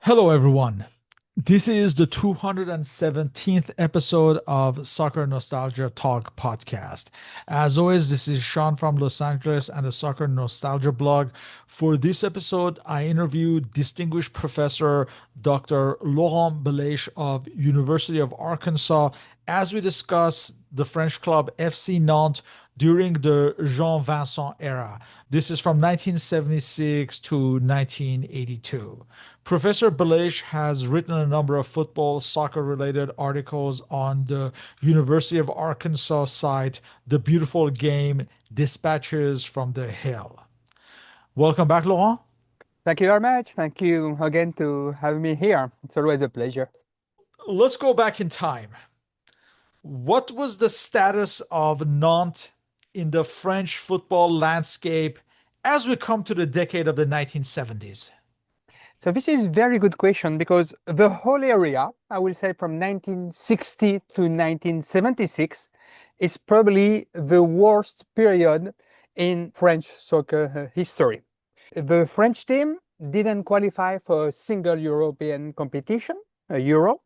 Hello, everyone. This is the 217th episode of Soccer Nostalgia Talk Podcast. As always, this is Sean from Los Angeles and the Soccer Nostalgia blog. For this episode, I interviewed distinguished professor Dr. Laurent Bellaiche of University of Arkansas as we discuss the French club FC Nantes during the Jean Vincent era. This is from 1976 to 1982. Professor Ballaiche has written a number of football, soccer related articles on the University of Arkansas site, The Beautiful Game Dispatches from the Hill. Welcome back, Laurent. Thank you very much. Thank you again to have me here. It's always a pleasure. Let's go back in time. What was the status of Nantes in the French football landscape as we come to the decade of the 1970s? So this is a very good question because the whole area, I will say from 1960 to 1976, is probably the worst period in French soccer history. The French team didn't qualify for a single European competition, a Euro.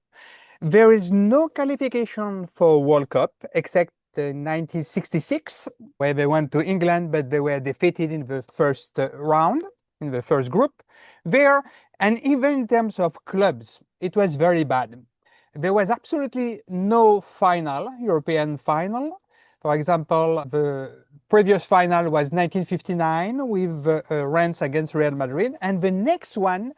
There is no qualification for World Cup except 1966, where they went to England, but they were defeated in the first round, in the first group. There, and even in terms of clubs, it was very bad. There was absolutely no final, European final. For example, the previous final was 1959 with Rennes against Real Madrid, and the next one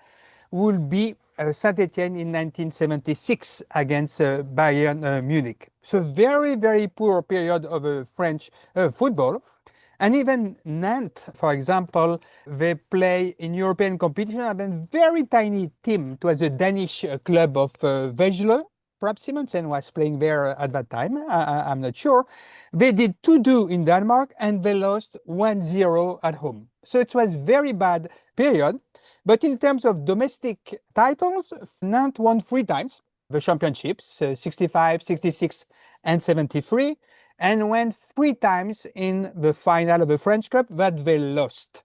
will be Saint-Etienne in 1976 against Bayern Munich. So very, very poor period of French football. And even Nantes, for example, they play in European competition. I mean, very tiny team. It was a Danish club of Vejle. Perhaps Simonsen was playing there at that time. I'm not sure. They did 2-2 in Denmark and they lost 1-0 at home. So it was very bad period. But in terms of domestic titles, Nantes won 3 times the championships, 65, 66, and 73, and went 3 times in the final of the French Cup that they lost.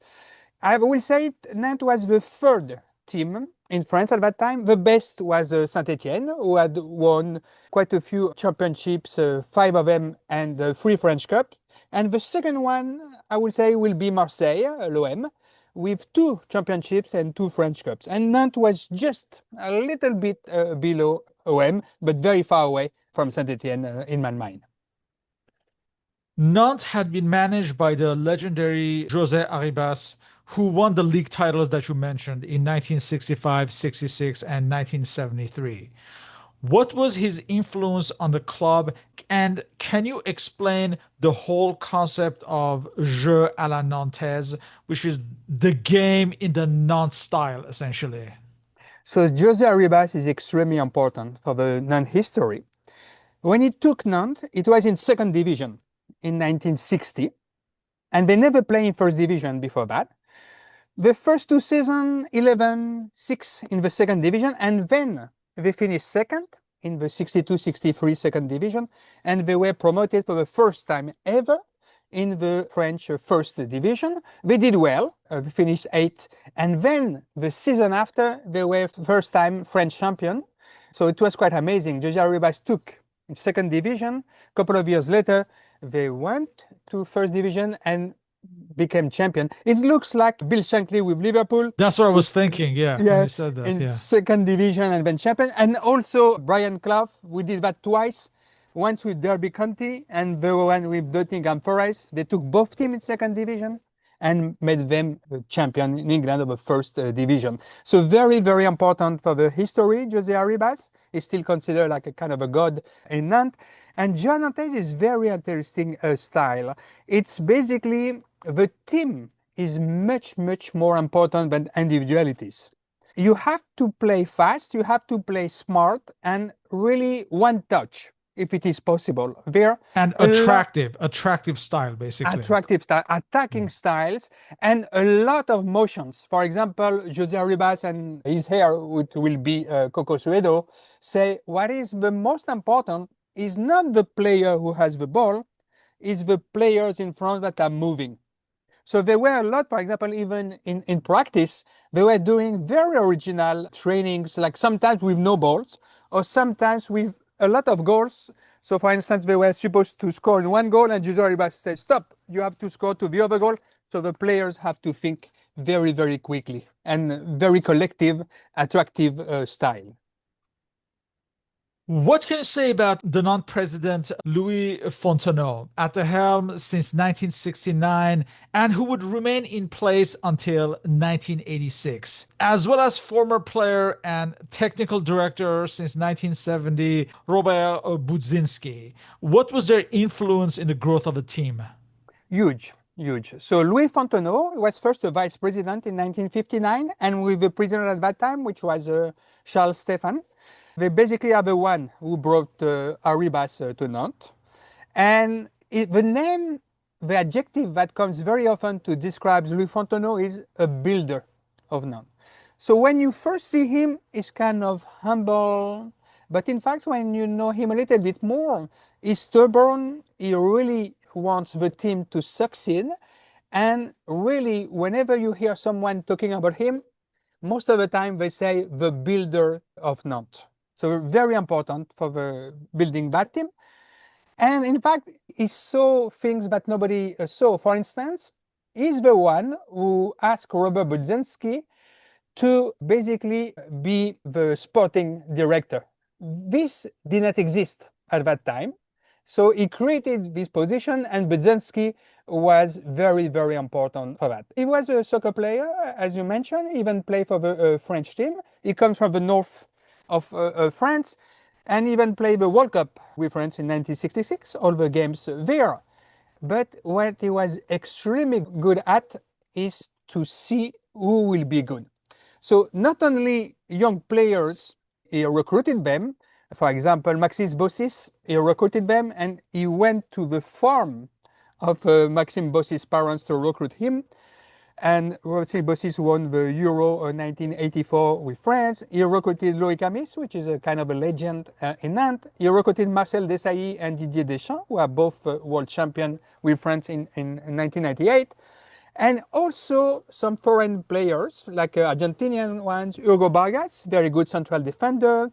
I will say Nantes was the third team in France at that time. The best was Saint-Etienne, who had won quite a few championships, 5 of them, and 3 French Cups. And the second one, I will say, will be Marseille, l'OM, with 2 championships and 2 French Cups. And Nantes was just a little bit below OM, but very far away from Saint-Etienne in my mind. Nantes had been managed by the legendary José Arribas, who won the league titles that you mentioned in 1965, 66, and 1973. What was his influence on the club? And can you explain the whole concept of jeu à la Nantaise, which is the game in the Nantes style, essentially? So José Arribas is extremely important for the Nantes history. When he took Nantes, it was in second division in 1960, and they never played in first division before that. The first 2 seasons, 11, 6 in the second division, and then they finished second in the 62-63 second division, and they were promoted for the first time ever in the French first division. They did well, they finished 8th, and then the season after, they were first time French champion. So it was quite amazing. José Arribas took second division. A couple of years later, they went to first division and became champion. It looks like Bill Shankly with Liverpool. That's what I was thinking, yeah, when Yeah, you said that, in yeah. second division and then champion. And also Brian Clough, we did that twice. Once with Derby County and the one with Nottingham Forest. They took both teams in second division and made them champion in England of the first division. So very, very important for the history. José Arribas is still considered like a kind of a god in Nantes. And Jean Nantes is very interesting style. It's basically the team is much, much more important than individualities. You have to play fast, you have to play smart, and really one touch, if it is possible. There And a lot attractive style, basically. attractive style, attacking Yeah. styles, and a lot of motions. For example, José Arribas and his hair, which will be Coco Suedo, say what is the most important is not the player who has the ball, it's the players in front that are moving. So there were a lot, for example, even in practice, they were doing very original trainings, like sometimes with no balls, or sometimes with a lot of goals. So for instance, they were supposed to score in one goal, and usually everybody said, stop, you have to score to the other goal. So the players have to think very, very quickly, and very collective, attractive style. What can you say about the non-president Louis Fontenot at the helm since 1969 and who would remain in place until 1986, as well as former player and technical director since 1970, Robert Budzinski? What was their influence in the growth of the team? Huge, huge. So Louis Fontenot was first a vice president in 1959, and with the president at that time, which was Charles Stéphan. They basically are the one who brought Arribas to Nantes. And the name, the adjective that comes very often to describe Louis Fontenot is a builder of Nantes. So when you first see him, he's kind of humble. But in fact, when you know him a little bit more, he's stubborn. He really wants the team to succeed. And really, whenever you hear someone talking about him, most of the time they say the builder of Nantes. So very important for the building that team. And in fact, he saw things that nobody saw. For instance, he's the one who asked Robert Budzinski to basically be the sporting director. This did not exist at that time. So he created this position, and Budzinski was very, very important for that. He was a soccer player, as you mentioned, even played for the French team. He comes from the north of France, and even played the World Cup with France in 1966, all the games there. But what he was extremely good at is to see who will be good. So not only young players, he recruited them. For example, Maxime Bossis, he recruited them, and he went to the farm of Maxime Bossis' parents to recruit him. And Maxime Bossis won the Euro 1984 with France. He recruited Loïc Amis, which is a kind of a legend in Nantes. He recruited Marcel Desailly and Didier Deschamps, who are both world champion with France in 1998. And also some foreign players, like Argentinian ones, Hugo Vargas, very good central defender,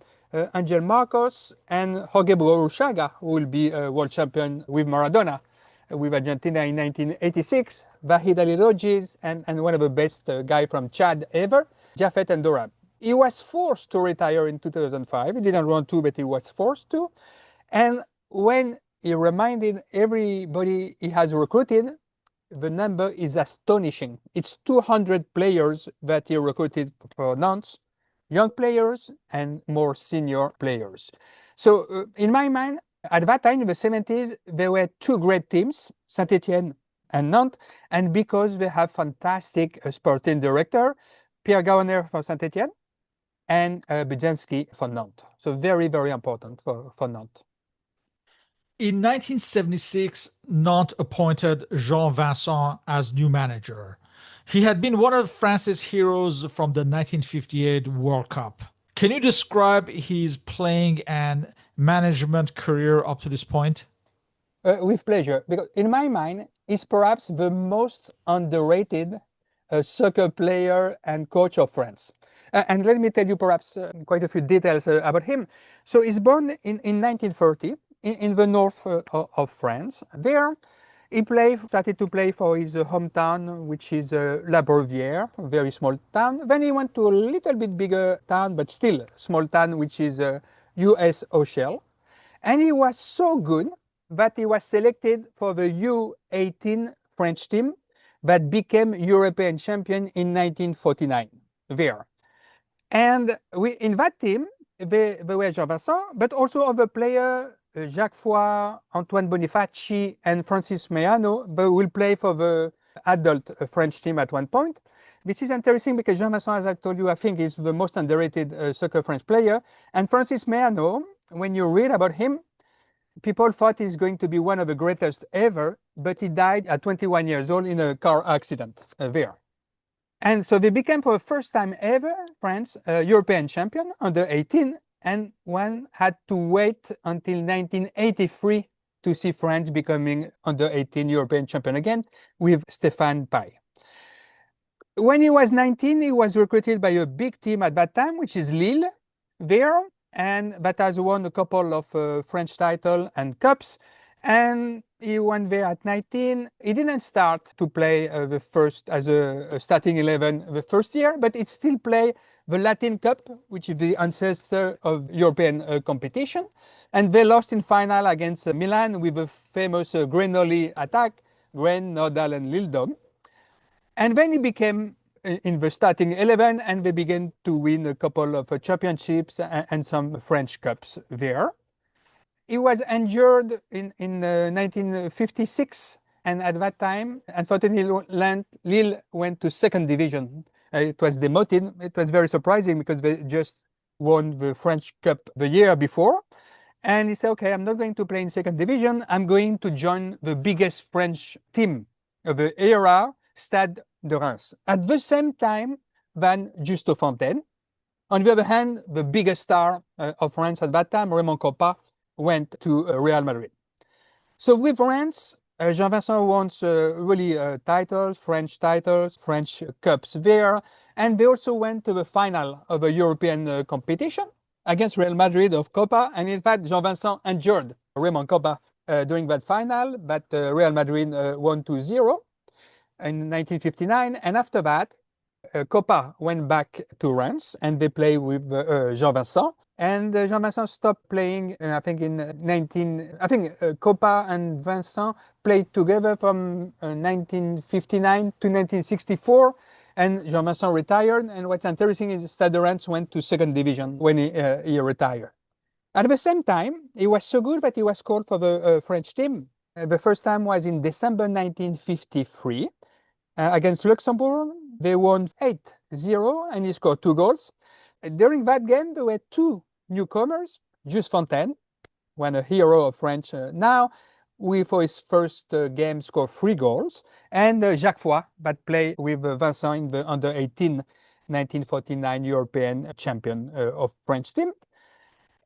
Angel Marcos, and Jorge Borushaga, who will be a world champion with Maradona, with Argentina in 1986, Vahid Ali Rojis, and one of the best guy from Chad ever, Jafet Endorab. He was forced to retire in 2005. He didn't want to, but he was forced to. And when he reminded everybody he has recruited, the number is astonishing. It's 200 players that he recruited for Nantes, young players and more senior players. So in my mind, at that time, in the 70s, there were two great teams, Saint-Étienne and Nantes, and because they have fantastic sporting director, Pierre Gauner for Saint-Étienne and Budzinski for Nantes. So very, very important for Nantes. In 1976, Nantes appointed Jean Vincent as new manager. He had been one of France's heroes from the 1958 World Cup. Can you describe his playing and management career up to this point? With pleasure, because in my mind, he's perhaps the most underrated soccer player and coach of France. And let me tell you perhaps quite a few details about him. So he's born in 1930 in the north of France. There, he started to play for his hometown, which is La Brevière, a very small town. Then he went to a little bit bigger town, but still small town, which is US Ochel. And he was so good that he was selected for the U18 French team that became European champion in 1949 there. And in that team, there were Jean Vincent, but also other players, Jacques Foy, Antoine Bonifaci, and Francis Meano, but will play for the adult French team at one point. This is interesting because Jean Vincent, as I told you, I think is the most underrated soccer French player. And Francis Meano, when you read about him, people thought he's going to be one of the greatest ever, but he died at 21 years old in a car accident there. And so they became for the first time ever, France, European champion under 18, and one had to wait until 1983 to see France becoming under 18 European champion again with Stéphane Paille. When he was 19, he was recruited by a big team at that time, which is Lille, there, and that has won a couple of French titles and cups. And he went there at 19. He didn't start to play the first as a starting 11 the first year, but it still play the Latin Cup, which is the ancestor of European competition. And they lost in final against Milan with a famous Grenoli attack, Gren, Nodal, and Lildom. And then he became in the starting 11, and they began to win a couple of championships and some French Cups there. He was injured in 1956, and at that time, unfortunately, Lille went to second division. It was demoted. It was very surprising because they just won the French Cup the year before. And he said, okay, I'm not going to play in second division. I'm going to join the biggest French team of the era, Stade de Reims. At the same time than Justo Fontaine. On the other hand, the biggest star of France at that time, Raymond Kopa, went to Real Madrid. So with Reims, Jean Vincent won really titles, French cups there. And they also went to the final of a European competition against Real Madrid of Copa. And in fact, Jean Vincent injured Raymond Copa during that final, but Real Madrid won 2-0 in 1959. And after that, Copa went back to Reims and they played with Jean Vincent. And Jean Vincent stopped playing, I think Copa and Vincent played together from 1959 to 1964. And Jean Vincent retired. And what's interesting is Stade de Reims went to second division when he retired. At the same time, he was so good that he was called for the French team. The first time was in December 1953 against Luxembourg. They won 8-0 and he scored 2 goals. During that game, there were 2 newcomers. Just Fontaine, one a hero of French now, for his first game scored 3 goals. And Jacques Foy, that played with Vincent in the under-18 1949 European champion of French team.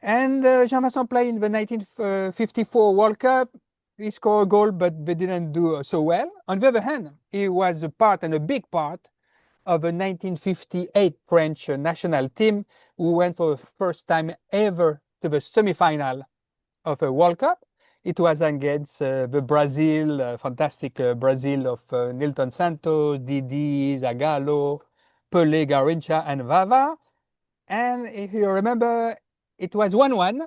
And Jean Vincent played in the 1954 World Cup. He scored a goal, but they didn't do so well. On the other hand, he was a big part of the 1958 French national team who went for the first time ever to the semi-final of a World Cup. It was against the Brazil, fantastic Brazil of Nilton Santos, Didi, Zagallo, Pelé, Garrincha, and Vava. And if you remember, it was 1-1,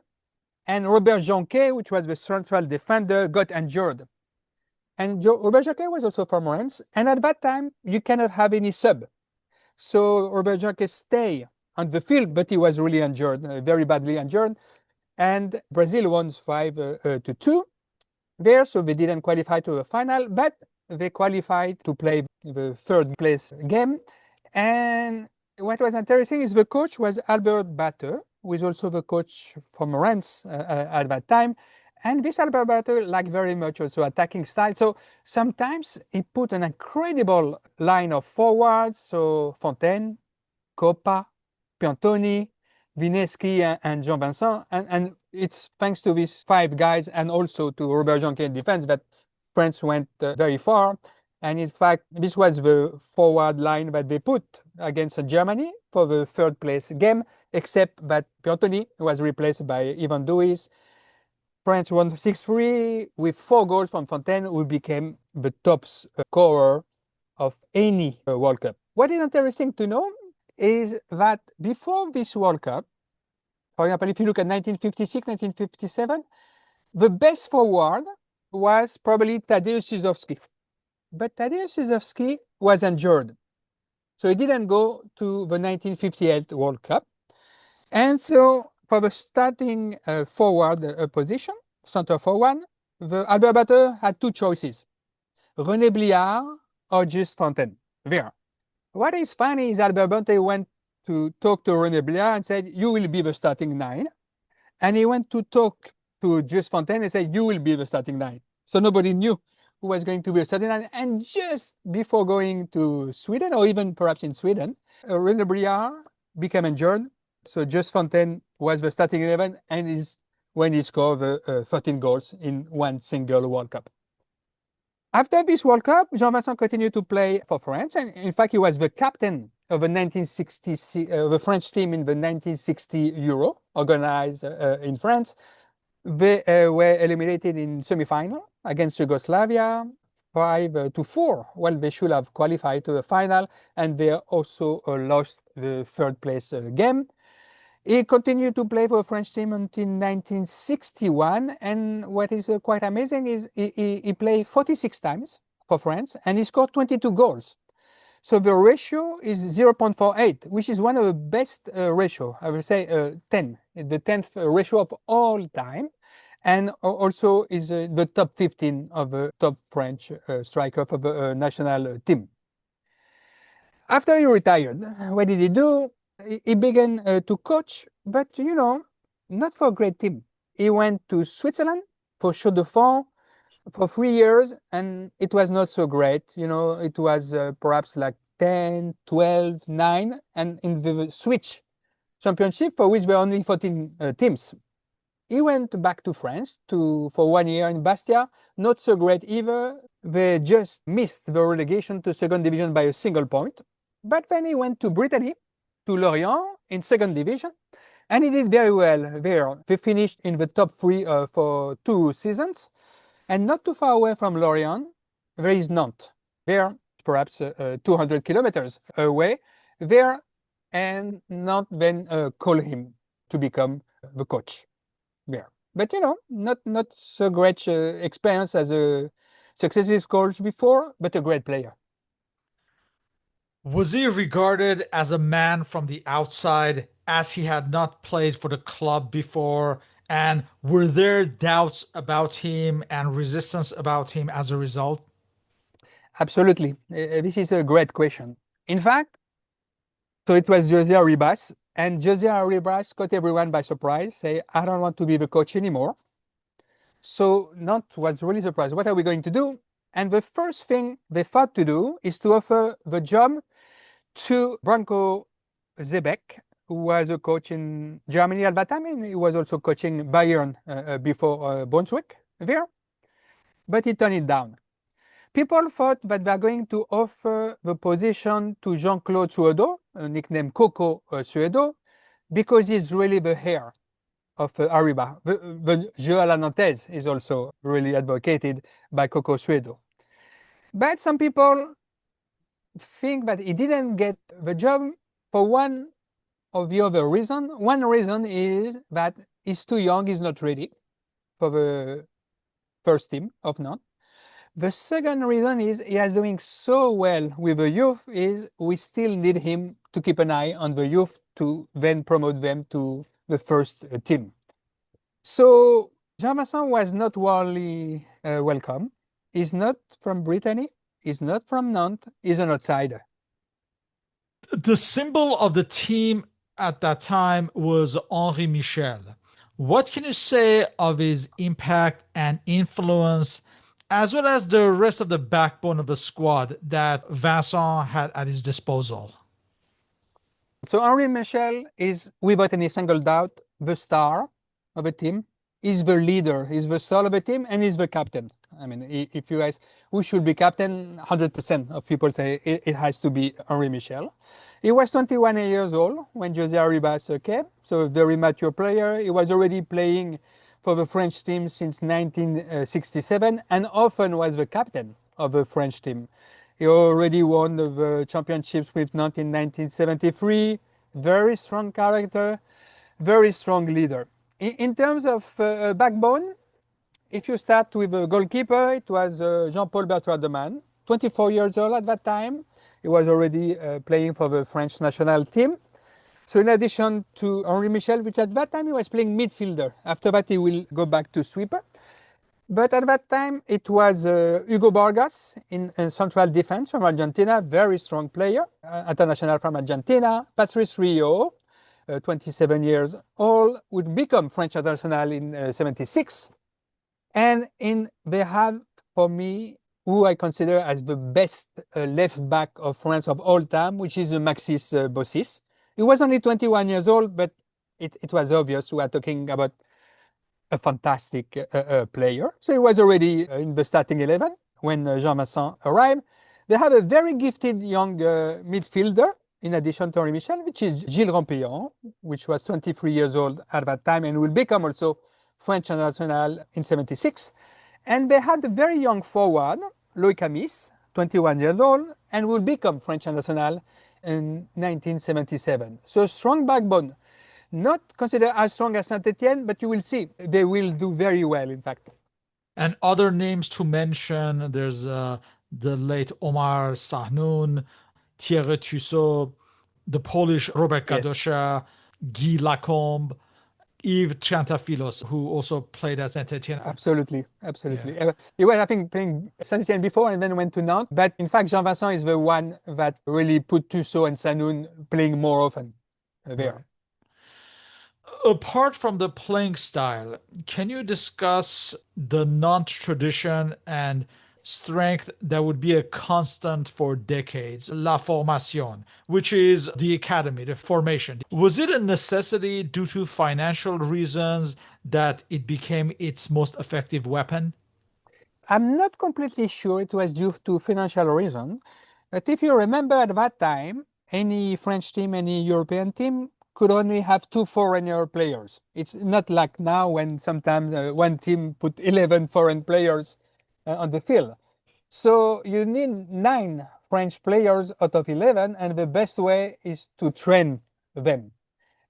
and Robert Jonquet, which was the central defender, got injured. And Robert Jonquet was also from Reims, and at that time, you cannot have any sub. So Robert Jonquet stayed on the field, but he was really injured, very badly injured. And Brazil won 5-2 there, so they didn't qualify to the final, but they qualified to play the third place game. And what was interesting is the coach was Albert Batter, who is also the coach from Reims at that time. And this Albert Batter liked very much also attacking style. So sometimes he put an incredible line of forwards. So Fontaine, Copa, Piantoni, Vineschi, and Jean Vincent. And it's thanks to these 5 guys and also to Robert Jonquet in defense that France went very far. And in fact, this was the forward line that they put against Germany for the third place game, except that Piantoni was replaced by Ivan Douis. France won 6-3 with 4 goals from Fontaine, who became the top scorer of any World Cup. What is interesting to know is that before this World Cup, for example, if you look at 1956, 1957, the best forward was probably Tadeusz Szydłowski. But Tadeusz Szydłowski was injured. So he didn't go to the 1958 World Cup. And so for the starting forward position, center forward, Albert Batter had 2 choices, René Bliard or Just Fontaine. There. What is funny is Albert Batter went to talk to René Bliard and said, you will be the starting 9. And he went to talk to Just Fontaine and said, you will be the starting 9. So nobody knew who was going to be a starting 9. And just before going to Sweden, or even perhaps in Sweden, René Bliard became injured. So Just Fontaine was the starting 11 and is when he scored 13 goals in one single World Cup. After this World Cup, Jean Vincent continued to play for France, and in fact, he was the captain of the French team in the 1960 Euro, organized in France. They were eliminated in semi-final against Yugoslavia, 5-4. Well, they should have qualified to the final, and they also lost the third place game. He continued to play for the French team until 1961, and what is quite amazing is he played 46 times for France, and he scored 22 goals. So the ratio is 0.48, which is one of the best ratio. I would say 10, the 10th ratio of all time, and also is the top 15 of the top French striker for the national team. After he retired, what did he do? He began to coach, but not for a great team. He went to Switzerland for Chaux de Fonds for 3 years, and it was not so great. It was perhaps like 10, 12, 9, and in the Switch championship, for which there were only 14 teams. He went back to France for 1 year in Bastia, not so great either. They just missed the relegation to second division by a single point. But then he went to Brittany, to Lorient in second division, and he did very well there. They finished in the top 3 for 2 seasons, and not too far away from Lorient, there is Nantes. There, perhaps 200 kilometers away, there, and Nantes then called him to become the coach there. But not so great experience as a successive coach before, but a great player. Was he regarded as a man from the outside as he had not played for the club before? And were there doubts about him and resistance about him as a result? Absolutely. This is a great question. In fact, so it was José Arribas, and José Arribas caught everyone by surprise, say, I don't want to be the coach anymore. So Nantes was really surprised. What are we going to do? And the first thing they thought to do is to offer the job to Branko Zebek, who was a coach in Germany at that time, and he was also coaching Bayern before Brunswick there. But he turned it down. People thought that they are going to offer the position to Jean-Claude Suedo, nicknamed Coco Suedo, because he's really the heir of Arriba. The jeu à la Nantaise is also really advocated by Coco Suedo. But some people think that he didn't get the job for one of the other reason. One reason is that he's too young, he's not ready for the first team of Nantes. The second reason is he is doing so well with the youth is we still need him to keep an eye on the youth to then promote them to the first team. So Jean Vincent was not warmly welcome. He's not from Brittany. He's not from Nantes. He's an outsider. The symbol of the team at that time was Henri Michel. What can you say of his impact and influence, as well as the rest of the backbone of the squad that Vincent had at his disposal? So Henri Michel is, without any single doubt, the star of a team. He's the leader, he's the soul of a team, and he's the captain. I mean, if you ask who should be captain, 100% of people say it has to be Henri Michel. He was 21 years old when José Arribas came, so a very mature player. He was already playing for the French team since 1967 and often was the captain of the French team. He already won the championships with Nantes in 1973. Very strong character, very strong leader. In terms of backbone, if you start with a goalkeeper, it was Jean-Paul Bertrand, 24 years old at that time. He was already playing for the French national team. So in addition to Henri Michel, which at that time he was playing midfielder. After that he will go back to sweeper. But at that time it was Hugo Vargas in central defense from Argentina, very strong player, international from Argentina. Patrice Rio, 27 years old, would become French international in 76. And they have, for me, who I consider as the best left back of France of all time, which is Maxis Bossis. He was only 21 years old, but it was obvious we are talking about a fantastic player. So he was already in the starting 11 when Jean Vincent arrived. They have a very gifted young midfielder, in addition to Henri Michel, which is Gilles Rampillon, which was 23 years old at that time and will become also French international in 76. And they had a very young forward, Loïc Amis, 21 years old, and will become French international in 1977. So a strong backbone. Not considered as strong as Saint-Etienne, but you will see they will do very well, in fact. And other names to mention, there's the late Omar Sahnoun, Thierry Tussaud, the Polish Robert Yes, Gadosha, Guy Lacombe, Yves Triantafylos, who also played at Saint-Etienne. absolutely, Yeah, absolutely. He was, I think, playing Saint-Etienne before and then went to Nantes. But in fact, Jean Vincent is the one that really put Tussaud and Sanoun playing more often there. right. Apart from the playing style, can you discuss the Nantes tradition and strength that would be a constant for decades, La Formation, which is the academy, the formation? Was it a necessity due to financial reasons that it became its most effective weapon? I'm not completely sure it was due to financial reason, but if you remember at that time, any French team, any European team could only have two foreigner players. It's not like now when sometimes one team put 11 foreign players on the field. So you need 9 French players out of 11, and the best way is to train them.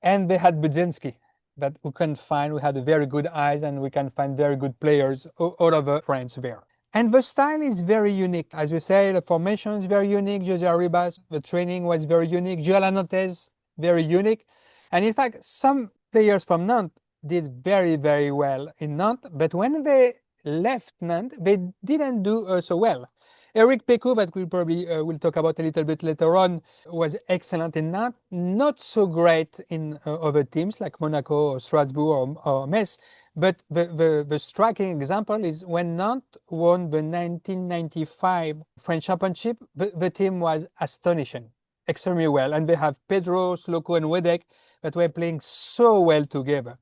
And they had Budzinski that we can find. We had very good eyes and we can find very good players all over France there. And the style is very unique. As you say, the formation is very unique. Jose Arribas, the training was very unique. Joel Nantes, very unique. And in fact, some players from Nantes did very, very well in Nantes. But when they left Nantes, they didn't do so well. Eric Pecou, that we probably will talk about a little bit later on, was excellent in Nantes, not so great in other teams like Monaco or Strasbourg or Metz. But the striking example is when Nantes won the 1995 French Championship, the team was astonishing, extremely well. And they have Pedro, Sloko, and Wedek that were playing so well together.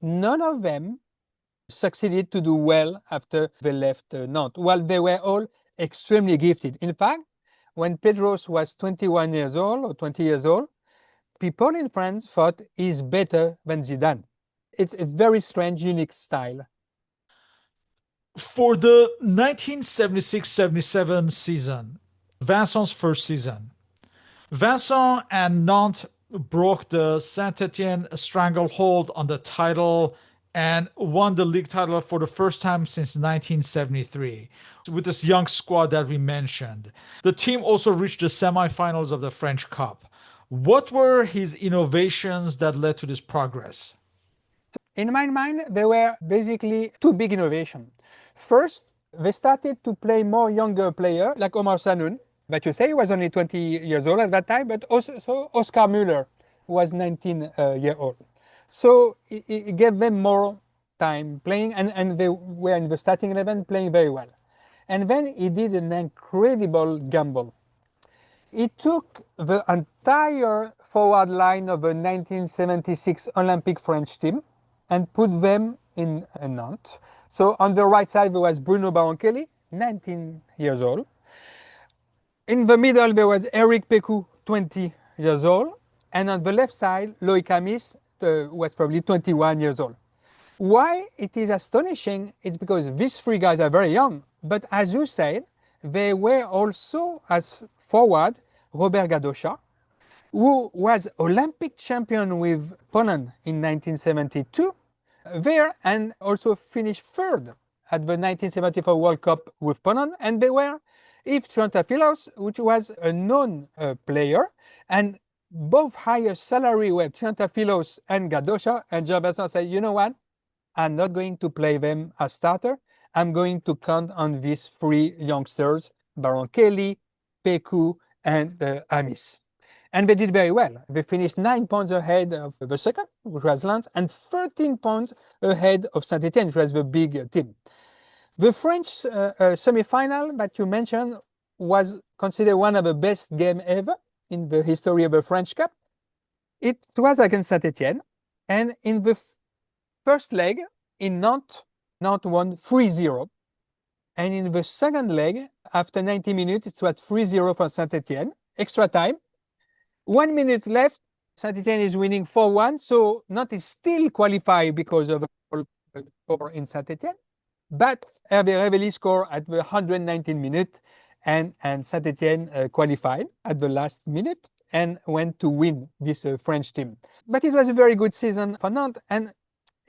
None of them succeeded to do well after they left Nantes. Well, they were all extremely gifted. In fact, when Pedros was 21 years old or 20 years old, people in France thought he's better than Zidane. It's a very strange, unique style. For the 1976-77 season, Vincent's first season, Vincent and Nantes broke the Saint-Etienne stranglehold on the title and won the league title for the first time since 1973 with this young squad that we mentioned. The team also reached the semifinals of the French Cup. What were his innovations that led to this progress? In my mind, there were basically two big innovations. First, they started to play more younger players like Omar Sanoun, that you say was only 20 years old at that time, but also Oscar Müller was 19 years old. So it gave them more time playing, and they were in the starting 11 playing very well. And then he did an incredible gamble. He took the entire forward line of the 1976 Olympic French team and put them in Nantes. So on the right side there was Bruno Baroncelli, 19 years old. In the middle there was Eric Pecou, 20 years old. And on the left side, Loïc Amis was probably 21 years old. Why it is astonishing is because these three guys are very young, but as you said, they were also as forward Robert Gadosha, who was Olympic champion with Poland in 1972 there and also finished third at the 1974 World Cup with Poland. And they were Yves Triantafylos, which was a known player, and both highest salary were Triantafylos and Gadosha. And Jean Vincent said, you know what? I'm not going to play them as starter. I'm going to count on these three youngsters, Baron Kelly, Pecou, and Amis. And they did very well. They finished 9 points ahead of the second, which was Lens, and 13 points ahead of Saint-Etienne, which was the big team. The French semi-final that you mentioned was considered one of the best games ever in the history of the French Cup. It was against Saint-Etienne, and in the first leg, in Nantes, Nantes won 3-0. And in the second leg, after 90 minutes, it was 3-0 for Saint-Etienne. Extra time. 1 minute left. Saint-Etienne is winning 4-1. So Nantes is still qualified because of a score in Saint-Etienne. But Hervé Révelli scored at the 119 minute, and Saint-Etienne qualified at the last minute and went to win this French team. But it was a very good season for Nantes. And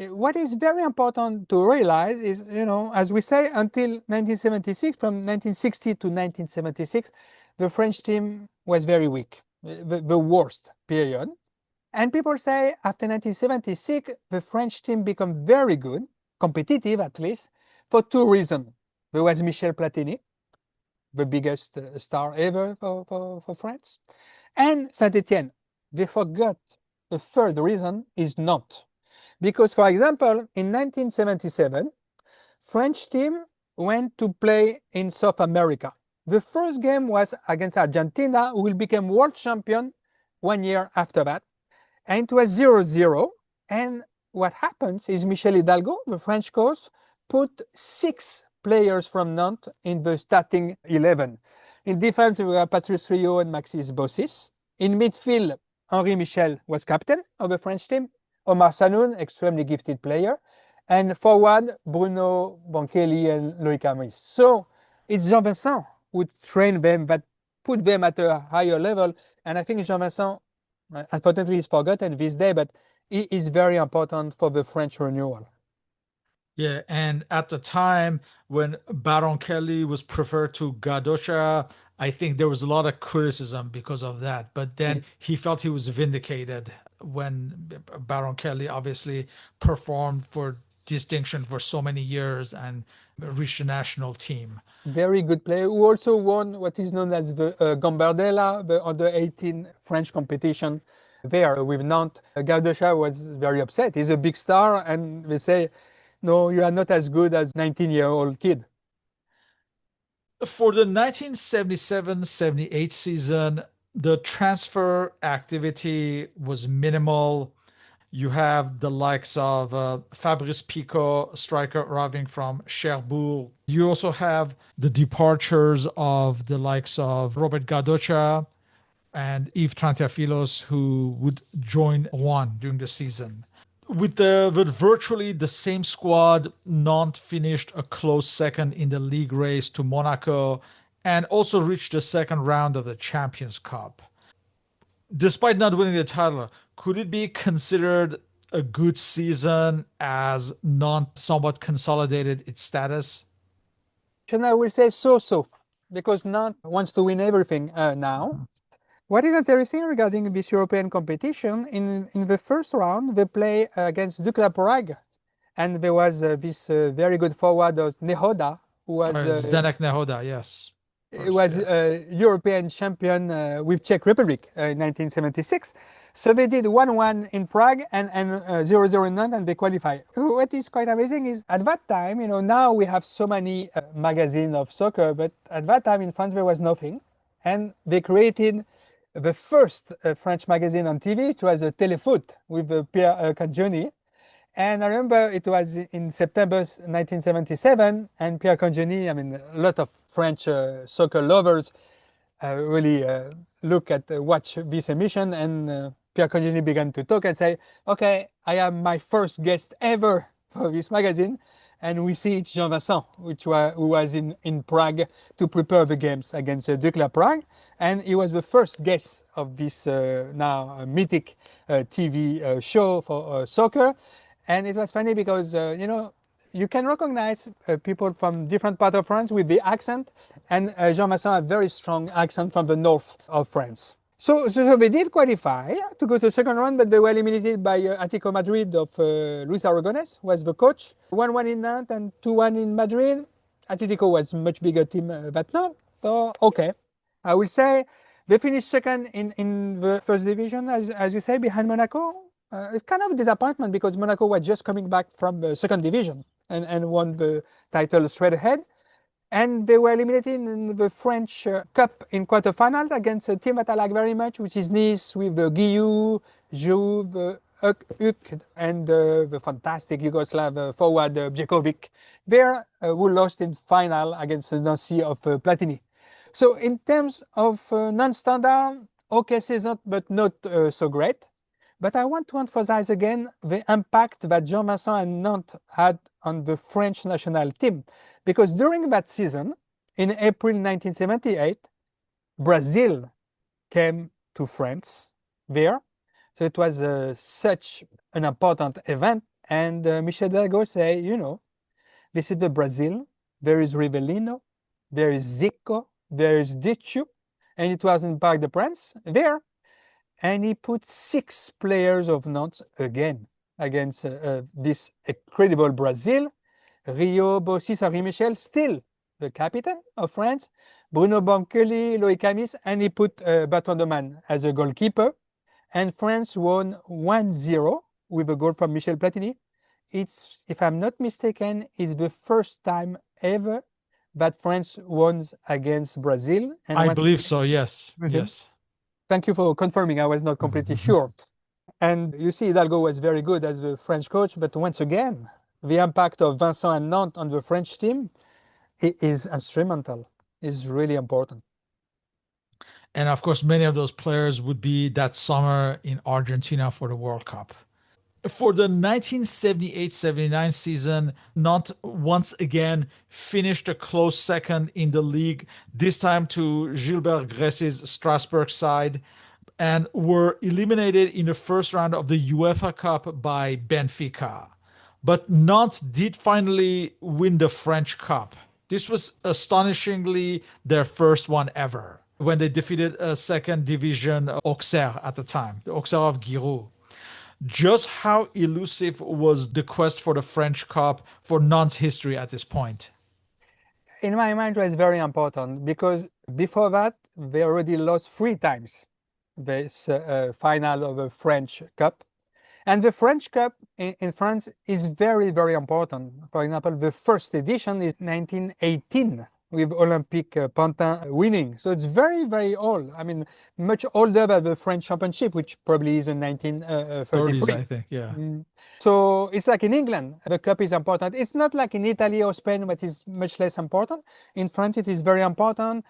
what is very important to realize is, as we say, until 1976, from 1960 to 1976, the French team was very weak, the worst period. And people say after 1976, the French team became very good, competitive at least, for two reasons. There was Michel Platini, the biggest star ever for France, and Saint-Etienne. They forgot the third reason is Nantes. Because, for example, in 1977, French team went to play in South America. The first game was against Argentina, who will become world champion 1 year after that. And it was 0-0. And what happens is Michel Hidalgo, the French coach, put 6 players from Nantes in the starting 11. In defense, we were Patrice Rio and Maxis Bossis. In midfield, Henri Michel was captain of the French team. Omar Sanoun, extremely gifted player. And forward, Bruno Bankelli and Loïc Amis. So it's Jean Vincent who trained them, that put them at a higher level. And I think Jean Vincent, unfortunately, is forgotten this day, but he is very important for the French renewal. Yeah, and at the time when Baron Kelly was preferred to Gadocha, I think there was a lot of criticism because of that. But then he felt he was vindicated when Baron Kelly obviously performed for distinction for so many years and reached the national team. Very good player who also won what is known as the Gambardella, the under-18 French competition there with Nantes. Gadocha was very upset. He's a big star, and they say, no, you are not as good as 19-year-old kid. For the 1977-78 season, the transfer activity was minimal. You have the likes of Fabrice Picot, striker arriving from Cherbourg. You also have the departures of the likes of Robert Gadocha and Yves Trantiafilos, who would join One during the season. With virtually the same squad, Nantes finished a close second in the league race to Monaco and also reached the second round of the Champions Cup. Despite not winning the title, could it be considered a good season as Nantes somewhat consolidated its status? And I will say so, because Nantes wants to win everything now. What is interesting regarding this European competition, in the first round, they play against Dukla Prague. And there was this very good forward of Nehoda, who was Zdenek Nehoda, yes. It was European champion with Czech Republic in 1976. So they did 1-1 in Prague and 0-0 in Nantes, and they qualified. What is quite amazing is at that time, now we have so many magazines of soccer, but at that time in France there was nothing. And they created the first French magazine on TV. It was a Téléfoot with Pierre Cangioni. And I remember it was in September 1977, and Pierre Cangioni, a lot of French soccer lovers really watch this emission, and Pierre Cangioni began to talk and say, okay, I am my first guest ever for this magazine, and we see it's Jean Vincent, who was in Prague to prepare the games against Dukla Prague, and he was the first guest of this now mythic TV show for soccer. And it was funny because, you can recognize people from different parts of France with the accent, and Jean Vincent had a very strong accent from the north of France. So they did qualify to go to the second round, but they were eliminated by Atletico Madrid of Luis Aragonés, who was the coach. 1-1 in Nantes and 2-1 in Madrid. Atletico was a much bigger team than Nantes. So, okay. I will say they finished second in the first division, as you say, behind Monaco. It's kind of a disappointment because Monaco was just coming back from the second division and won the title straight ahead. And they were eliminated in the French Cup in quarterfinals against a team that I like very much, which is Nice, with Guillou, Jouve, Huk and the fantastic Yugoslav forward Bjekovic, there who lost in final against the Nancy of Platini. So in terms of non-standard, okay season, but not so great. But I want to emphasize again the impact that Jean Vincent and Nantes had on the French national team. Because during that season, in April 1978, Brazil came to France there. So it was such an important event. And Michel Delgo say, this is the Brazil. There is Rivellino, there is Zico, there is Dichu, and it was in Parc des Princes there. And he put 6 players of Nantes again against this incredible Brazil. Rio, Bossis, Henri Michel, still the captain of France. Bruno Bankelli, Loïc Amis, and he put Bertrand de Man as a goalkeeper. And France won 1-0 with a goal from Michel Platini. It's, if I'm not mistaken, it's the first time ever that France won against Brazil. And I once believe again, so. Yes. Brazil. Yes. Thank you for confirming. I was not completely sure. And you see, Hidalgo was very good as the French coach, but once again, the impact of Vincent and Nantes on the French team is instrumental, is really important. And of course, many of those players would be that summer in Argentina for the World Cup. For the 1978-79 season, Nantes once again finished a close second in the league, this time to Gilbert Gressy's Strasbourg side, and were eliminated in the first round of the UEFA Cup by Benfica. But Nantes did finally win the French Cup. This was astonishingly their first one ever, when they defeated a second division Auxerre at the time, the Auxerre of Giroud. Just how elusive was the quest for the French Cup for Nantes' history at this point? In my mind, it was very important because before that, they already lost 3 times this final of the French Cup. And the French Cup in France is very, very important. For example, the first edition is 1918 with Olympique Pantin winning. So it's very, very old. I mean, much older than the French Championship, which probably is in 30s, 1933. I think, yeah. So it's like in England, the cup is important. It's not like in Italy or Spain, but it's much less important. In France, it is very important.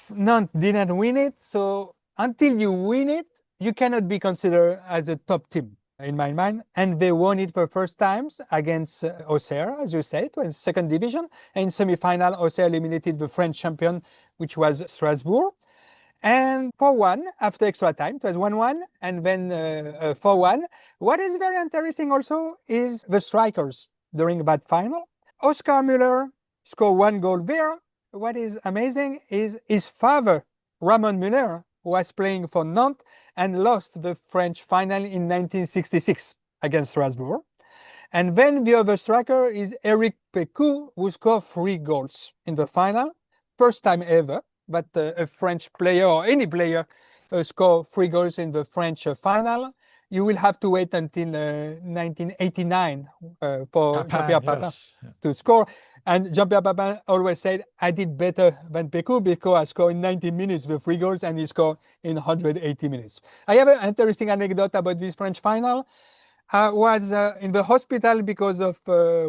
Nantes didn't win it. So until you win it, you cannot be considered as a top team, in my mind. And they won it for the first times against Auxerre, as you said, it was second division. And in semi-final, Auxerre eliminated the French champion, which was Strasbourg. And 4-1 after extra time, it was 1-1 and then 4-1. What is very interesting also is the strikers during that final. Oscar Müller scored 1 goal there. What is amazing is his father, Ramon Müller, was playing for Nantes and lost the French final in 1966 against Strasbourg. And then the other striker is Eric Pécou, who scored 3 goals in the final. First time ever that a French player or any player score 3 goals in the French final. You will have to wait until 1989 for Jean-Pierre Papin Yes. to score. And Jean-Pierre Papin always said, I did better than Pécou because I scored in 90 minutes with 3 goals and he scored in 180 minutes. I have an interesting anecdote about this French final. I was in the hospital because of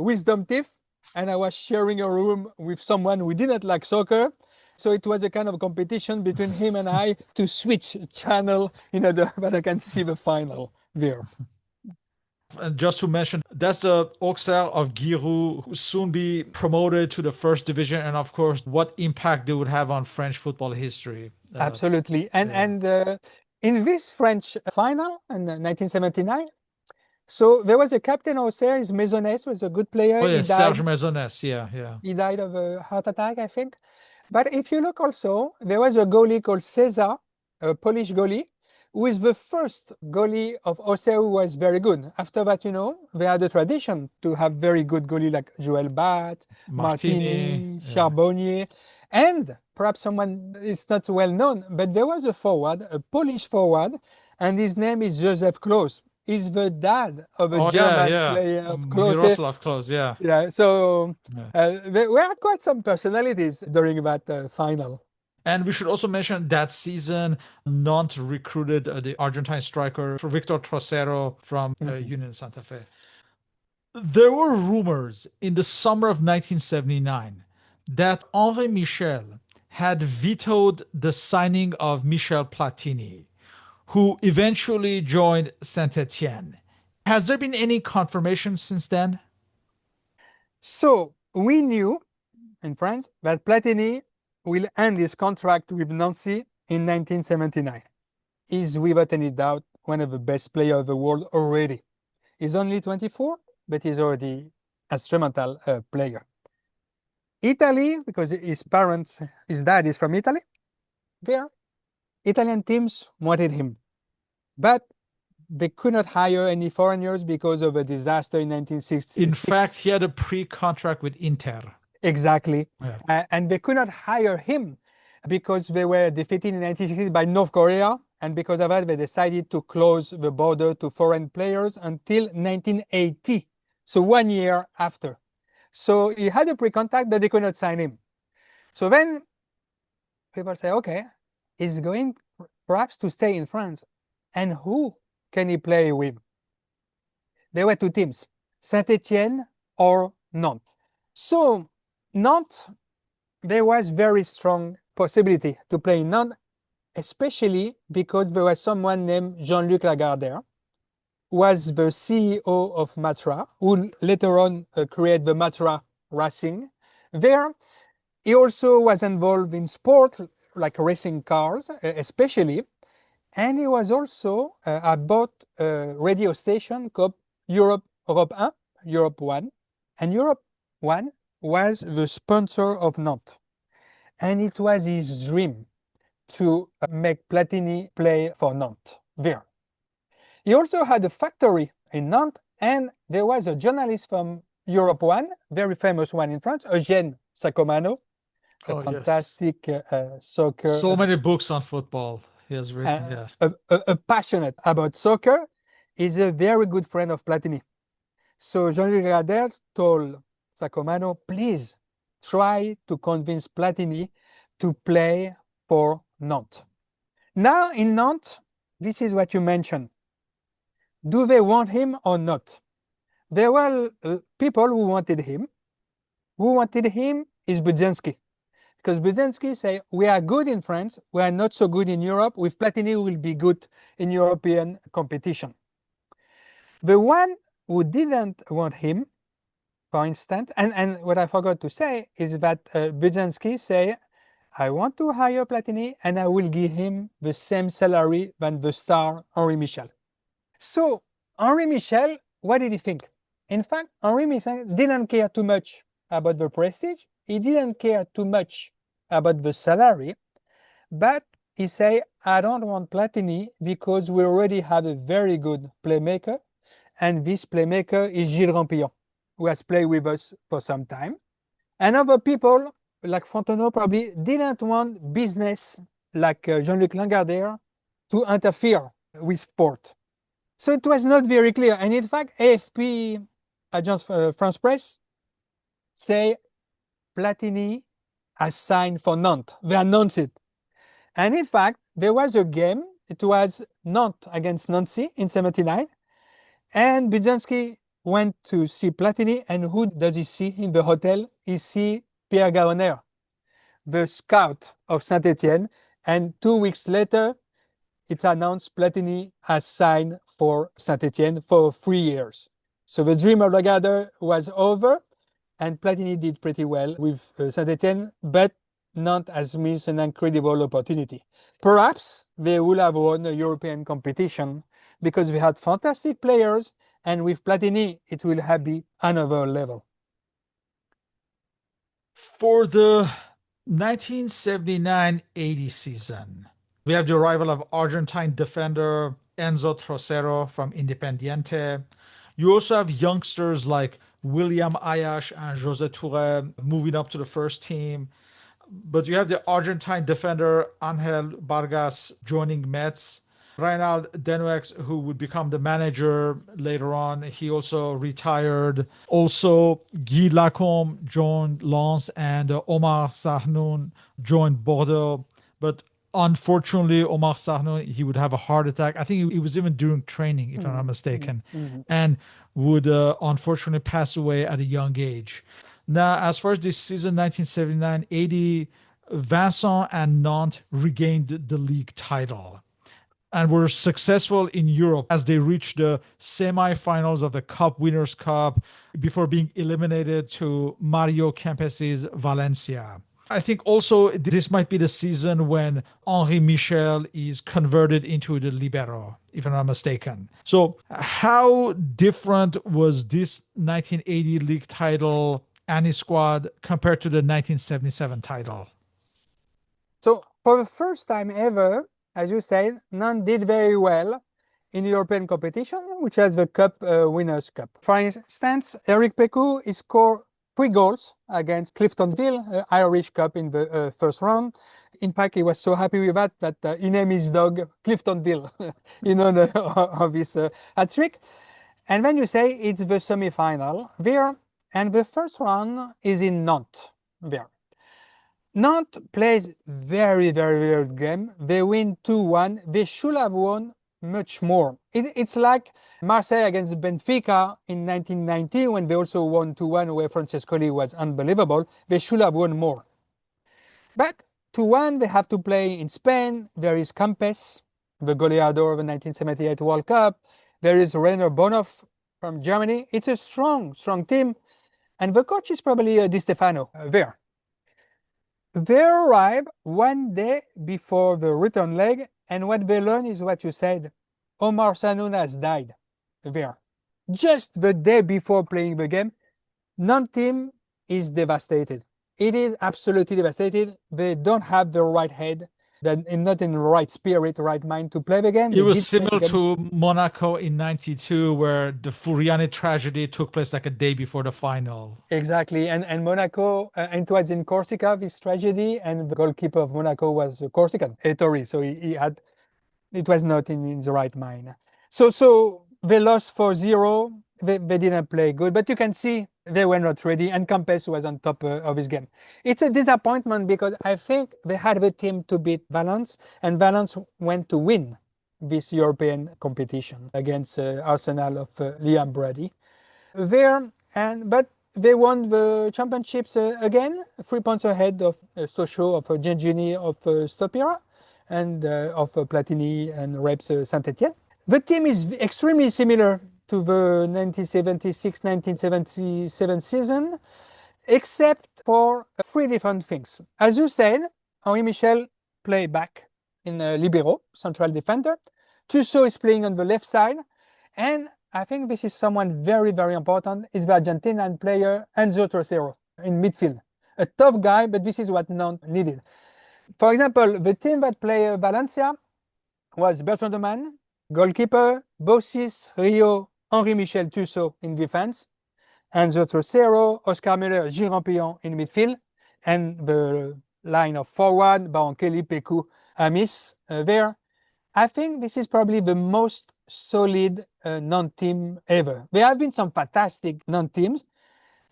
wisdom teeth, and I was sharing a room with someone who didn't like soccer. So it was a kind of competition between him and I to switch channel in order that I can see the final there. And just to mention, that's the Auxerre of Giroud, who soon be promoted to the first division, and of course, what impact they would have on French football history. Absolutely. And in this French final in 1979, so there was a captain Auxerre, his Maisonnès was a good player. Oh yeah, He died. Serge Maisonnès, yeah. He died of a heart attack, I think. But if you look also, there was a goalie called Cesar, a Polish goalie, who is the first goalie of Auxerre who was very good. After that, they had a tradition to have very good goalie like Joël Bat, Martini, Charbonnier, and perhaps someone is not well known, but there was a forward, a Polish forward, and his name is Joseph Klose. He's the dad of a German player of Klose. Miroslav Klose, yeah. Yeah, so there were quite some personalities during that final. And we should also mention that season, Nantes recruited the Argentine striker Victor Trocero from Mhm. Union Santa Fe. There were rumors in the summer of 1979 that Henri Michel had vetoed the signing of Michel Platini, who eventually joined Saint Etienne. Has there been any confirmation since then? So we knew in France that Platini will end his contract with Nancy in 1979. He's without any doubt one of the best players of the world already. He's only 24, but he's already instrumental player. Italy, because his dad is from Italy, there, Italian teams wanted him, but they could not hire any foreigners because of a disaster in In fact, 1966. he had a pre contract with Inter. Exactly. Yeah. And they could not hire him because they were defeated in 1960 by North Korea. And because of that, they decided to close the border to foreign players until 1980. So 1 year after. So he had a pre-contact, but they could not sign him. So then people say, okay, he's going perhaps to stay in France. And who can he play with? There were two teams, Saint-Etienne or Nantes. So Nantes, there was very strong possibility to play in Nantes, especially because there was someone named Jean-Luc Lagardère, who was the CEO of Matra, who later on created the Matra Racing. There, he also was involved in sport, like racing cars, especially. And he was also about a radio station called Europe 1, Europe 1. And Europe 1 was the sponsor of Nantes. And it was his dream to make Platini play for Nantes there. He also had a factory in Nantes, and there was a journalist from Europe 1, very famous one in France, Eugène Sacomano, a Oh, yes. fantastic soccer, So many books on football he has written. uh, Yeah. passionate about soccer. Is a very good friend of Platini. So Jean-Luc Raders told Sacomano, please try to convince Platini to play for Nantes. Now in Nantes, this is what you mentioned. Do they want him or not? There were people who wanted him. Who wanted him is Budzinski. Because Budzinski say, we are good in France, we are not so good in Europe. With Platini, we will be good in European competition. The one who didn't want him, for instance, and what I forgot to say is that Budzinski say, I want to hire Platini and I will give him the same salary than the star Henri Michel. So Henri Michel, what did he think? In fact, Henri Michel didn't care too much about the prestige. He didn't care too much about the salary, but he said, I don't want Platini because we already have a very good playmaker, and this playmaker is Gilles Rampillon, who has played with us for some time. And other people, like Fontenot, probably didn't want business like Jean-Luc Lagardère to interfere with sport. So it was not very clear. And in fact, AFP, Agence France Presse, say Platini has signed for Nantes. They announced it. And in fact, there was a game. It was Nantes against Nancy in 79. And Budzinski went to see Platini. And who does he see in the hotel? He see Pierre Garonner, the scout of Saint-Etienne. And 2 weeks later, it's announced Platini has signed for Saint-Etienne for 3 years. So the dream of Lagardère was over, and Platini did pretty well with Saint-Etienne, but Nantes has missed an incredible opportunity. Perhaps they would have won a European competition because they had fantastic players, and with Platini, it will have be another level. For the 1979-80 season, we have the arrival of Argentine defender Enzo Trocero from Independiente. You also have youngsters like William Ayash and Jose Touré moving up to the first team. But you have the Argentine defender Angel Vargas joining Mets. Reinald Denuex, who would become the manager later on, he also retired. Also, Guy Lacombe joined Lens and Omar Sahnoun joined Bordeaux. But unfortunately, Omar Sarno, he would have a heart attack. I think it was even during training, if I'm not Mhm, mhm, mistaken, mhm. and would unfortunately pass away at a young age. Now, as far as this season, 1979-80, Vincent and Nantes regained the league title and were successful in Europe as they reached the semi-finals of the Cup Winners' Cup before being eliminated to Mario Kempes's Valencia. I think also this might be the season when Henri Michel is converted into the libero, if I'm not mistaken. So, how different was this 1980 league title Annie squad compared to the 1977 title? So for the first time ever, as you said, Nantes did very well in European competition, which has the Cup Winners' Cup. For instance, Eric Pekou he scored 3 goals against Cliftonville, Irish Cup in the first round. In fact, he was so happy with that he named his dog Cliftonville, of his hat trick. And then you say it's the semi-final there, and the first round is in Nantes there. Nantes plays very good game. They win 2-1. They should have won much more. It's like Marseille against Benfica in 1990 when they also won 2-1 where Francescoli was unbelievable. They should have won more. But 2-1 they have to play in Spain. There is Campes, the goleador of the 1978 World Cup. There is Rainer Bonhoff from Germany. It's a strong team. And the coach is probably Di Stefano there. They arrive 1 day before the return leg, and what they learn is what you said. Omar Sanoun has died there. Just the day before playing the game, non-team is devastated. It is absolutely devastated. They don't have the right head, they're not in the right spirit, right mind to play the game. It They was did play the similar game. to Monaco in 92, where the Furiani tragedy took place like a day before the final. Exactly. And Monaco, and it was in Corsica, this tragedy, and the goalkeeper of Monaco was a Corsican, Ettore. So he had it was not in the right mind. So they lost 4-0. They didn't play good, but you can see they were not ready, and Campes was on top of his game. It's a disappointment because I think they had the team to beat Valence, and Valence went to win this European competition against Arsenal of Liam Brady. There but they won the championships again, 3 points ahead of Sochaux, of Gengini, of Stopira, and of Platini and Reps Saint-Etienne. The team is extremely similar to the 1976-1977 season, except for 3 different things. As you said, Henri Michel play back in libero, central defender. Tussaud is playing on the left side, and I think this is someone very important, is the Argentinian player Enzo Trocero in midfield. A tough guy, but this is what Nantes needed. For example, the team that played Valencia was Bertrand de Man, goalkeeper, Bossis, Rio, Henri Michel Tussaud in defense, Enzo Trocero, Oscar Müller, Jean Vincent in midfield, and the line of forward, Baron Kelly, Pekou, Amis there. I think this is probably the most solid non-team ever. There have been some fantastic non-teams,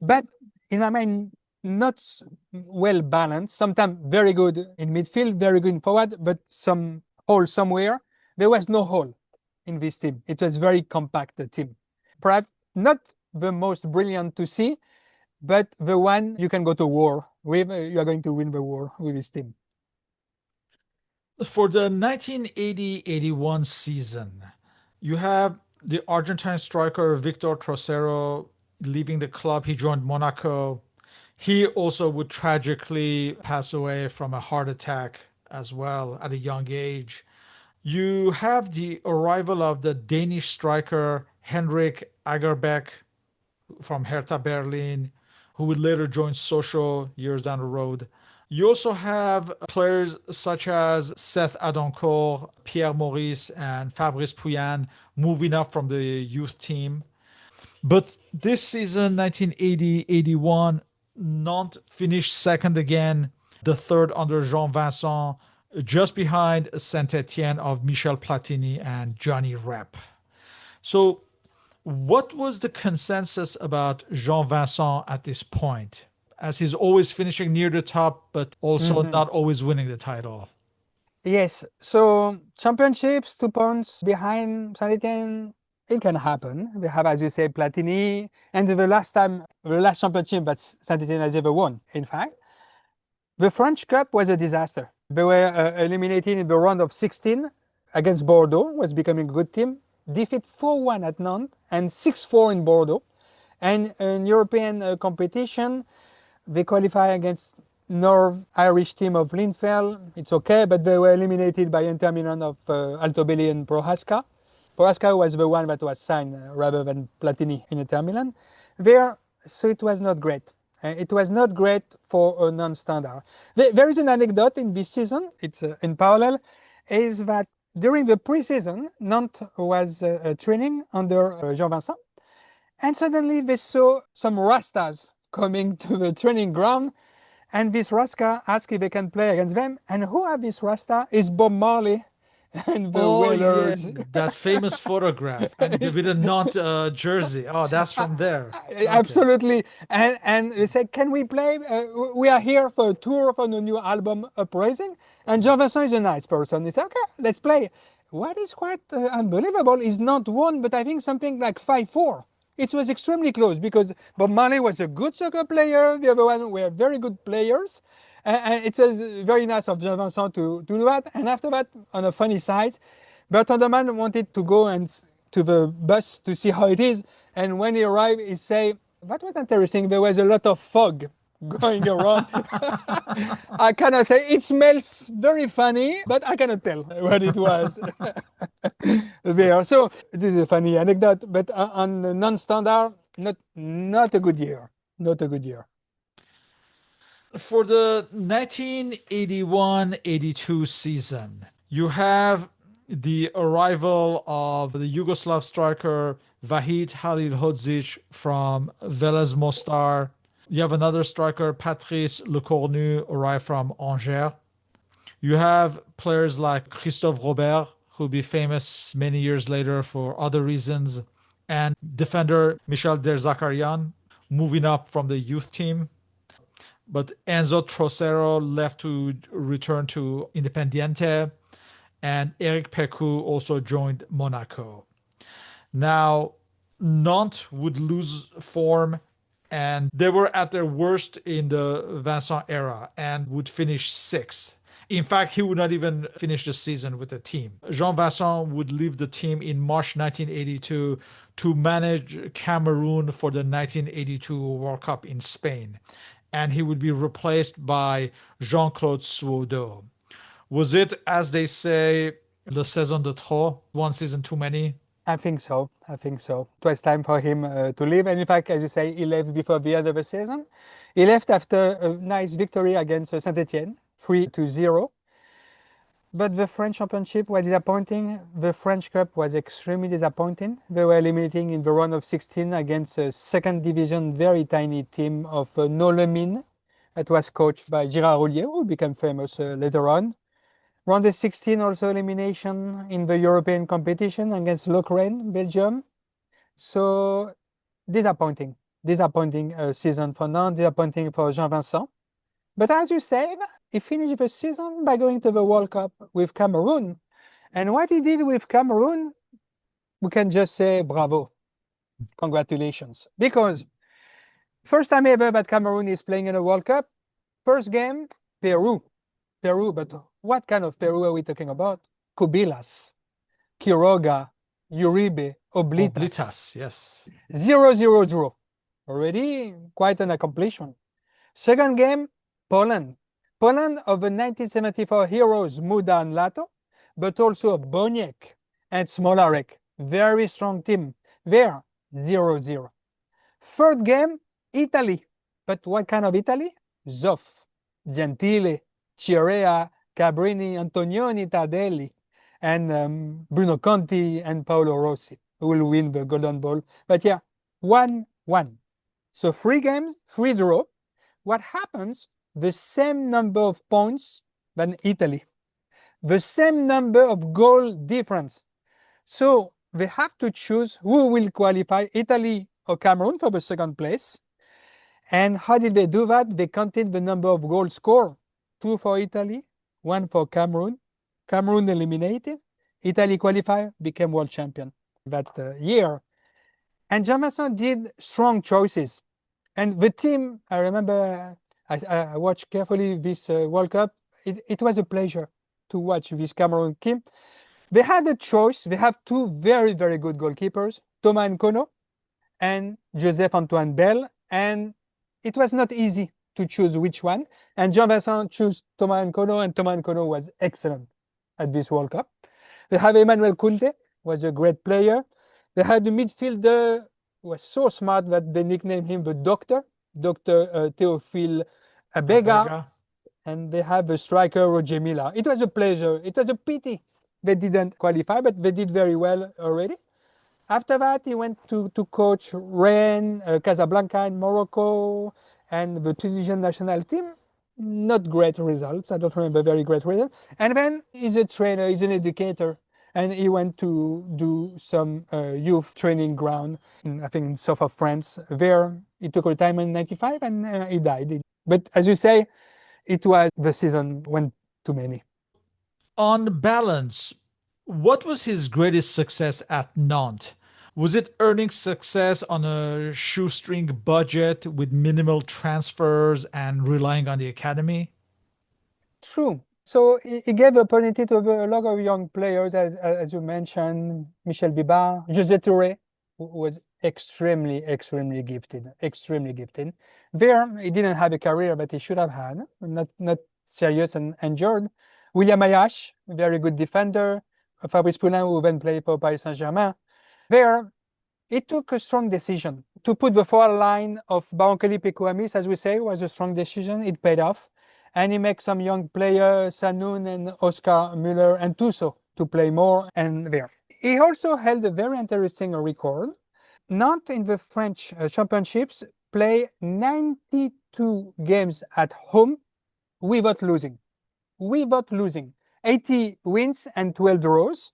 but in my mind, not well balanced. Sometimes very good in midfield, very good in forward, but some hole somewhere. There was no hole in this team. It was very compact team. Perhaps not the most brilliant to see, but the one you can go to war with. You are going to win the war with this team. For the 1980-81 season, you have the Argentine striker Victor Trocero leaving the club. He joined Monaco. He also would tragically pass away from a heart attack as well at a young age. You have the arrival of the Danish striker Henrik Agerbeck from Hertha Berlin, who would later join Sochaux years down the road. You also have players such as Seth Adoncourt, Pierre Maurice, and Fabrice Pouyan moving up from the youth team. But this season, 1980-81, Nantes finished second again, the third under Jean Vincent, just behind Saint-Etienne of Michel Platini and Johnny Rep. So what was the consensus about Jean Vincent at this point? As he's always finishing near the top, but also Mhm. not always winning the title. Yes. So championships, 2 points behind Saint Etienne. It can happen. We have, as you say, Platini, and the last championship that Saint Etienne has ever won. In fact, the French Cup was a disaster. They were eliminated in the round of 16 against Bordeaux, was becoming a good team. Defeat 4-1 at Nantes and 6-4 in Bordeaux. And in European competition, they qualify against North Irish team of Linfeld. It's okay, but they were eliminated by Inter Milan of Altobelli and Prohaska. Prohaska was the one that was signed rather than Platini in Inter Milan. There, so it was not great. It was not great for a non-standard. There is an anecdote in this season, it's in parallel, is that during the pre-season, Nantes was training under Jean Vincent, and suddenly they saw some Rastas coming to the training ground, and this Rasta asked if they can play against them. And who are this Rasta? Is Bob Marley and the Oh yeah, Wailers. that famous photograph and with a not jersey. Oh, that's from there. Okay. Absolutely. And they said, can we play? We are here for a tour for the new album Uprising. And Jean Vincent is a nice person. He said, okay, let's play. What is quite unbelievable is not one, but I think something like 5-4. It was extremely close because Bob Marley was a good soccer player. The other one were very good players. And it was very nice of Jean Vincent to do that. And after that, on a funny side, Bertrand de Man wanted to go and to the bus to see how it is. And when he arrived, he said, that was interesting. There was a lot of fog going around. I cannot say it smells very funny, but I cannot tell what it was there. So this is a funny anecdote, but on the non-standard, not a good year. Not a good year. For the 1981-82 season, you have the arrival of the Yugoslav striker Vahid Halilhodzic from Velez Mostar. You have another striker, Patrice Lecornu, arrived from Angers. You have players like Christophe Robert, who'll be famous many years later for other reasons, and defender Michel Derzakarian, moving up from the youth team. But Enzo Trocero left to return to Independiente, and Eric Pecu also joined Monaco. Now, Nantes would lose form, and they were at their worst in the Vincent era and would finish sixth. In fact, he would not even finish the season with the team. Jean Vincent would leave the team in March 1982 to manage Cameroon for the 1982 World Cup in Spain. And he would be replaced by Jean Claude Suodo. Was it, as they say, le saison de trop, one season too many? I think so. I think so. It was time for him to leave. And in fact, as you say, he left before the end of the season. He left after a nice victory against Saint Etienne, 3-0. But the French championship was disappointing. The French Cup was extremely disappointing. They were eliminating in the round of 16 against a second division, very tiny team of Nolemine that was coached by Gérard Roulier, who became famous later on. Round of 16 also elimination in the European competition against Lorraine, Belgium. So disappointing season for Nantes, disappointing for Jean Vincent. But as you said, he finished the season by going to the World Cup with Cameroon. And what he did with Cameroon, we can just say bravo, congratulations. Because first time ever that Cameroon is playing in a World Cup, first game, Peru. But what kind of Peru are we talking about? Kubilas, Quiroga, Uribe, Oblitas. Oblitas, yes. 0-0 draw. Already quite an accomplishment. Second game, Poland. Poland of the 1974 heroes Muda and Lato, but also of Boniek and Smolarek. Very strong team. There, 0-0. Third game, Italy. But what kind of Italy? Zoff, Gentile, Chirea, Cabrini, Antonioni, Tardelli, and Bruno Conti and Paolo Rossi, who will win the Golden Ball. But yeah, 1-1. So 3 games, 3 draw. What happens? The same number of points than Italy. The same number of goal difference. So they have to choose who will qualify, Italy or Cameroon, for the second place. And how did they do that? They counted the number of goals scored. 2 for Italy, 1 for Cameroon. Cameroon eliminated, Italy qualified, became world champion that year. And Jean Vincent did strong choices. And the team, I remember, I watched carefully this World Cup. It was a pleasure to watch this Cameroon team. They had a choice. They have two very, very good goalkeepers, Thomas Nkono and Joseph Antoine Bell. And it was not easy to choose which one. And Jean Vincent chose Thomas Nkono, and Thomas Nkono was excellent at this World Cup. They have Emmanuel Kunde, was a great player. They had a midfielder who was so smart that they nicknamed him the Doctor, Dr. Theophile Abega. Abega. And they have a striker, Roger Mila. It was a pleasure. It was a pity they didn't qualify, but they did very well already. After that, he went to coach Rennes, Casablanca in Morocco, and the Tunisian national team. Not great results. I don't remember very great results. And then he's a trainer, he's an educator. And he went to do some youth training ground, I think in south of France. There, he took retirement in 95 and he died. But as you say, it was the season went too many. On balance, what was his greatest success at Nantes? Was it earning success on a shoestring budget with minimal transfers and relying on the academy? True. So he gave opportunity to a lot of young players, as you mentioned, Michel Biba, José Touré, who was extremely gifted, extremely gifted. There, he didn't have a career that he should have had, not serious and injured. William Ayash, very good defender. Fabrice Poulin, who then played for Paris Saint-Germain. There, it took a strong decision. To put the forward line of Baonkeli Pekouamis, as we say, was a strong decision. It paid off. And he makes some young players, Sanoun and Oscar Müller and Tusso, to play more and there. He also held a very interesting record. Nantes in the French championships play 92 games at home without losing. Without losing. 80 wins and 12 draws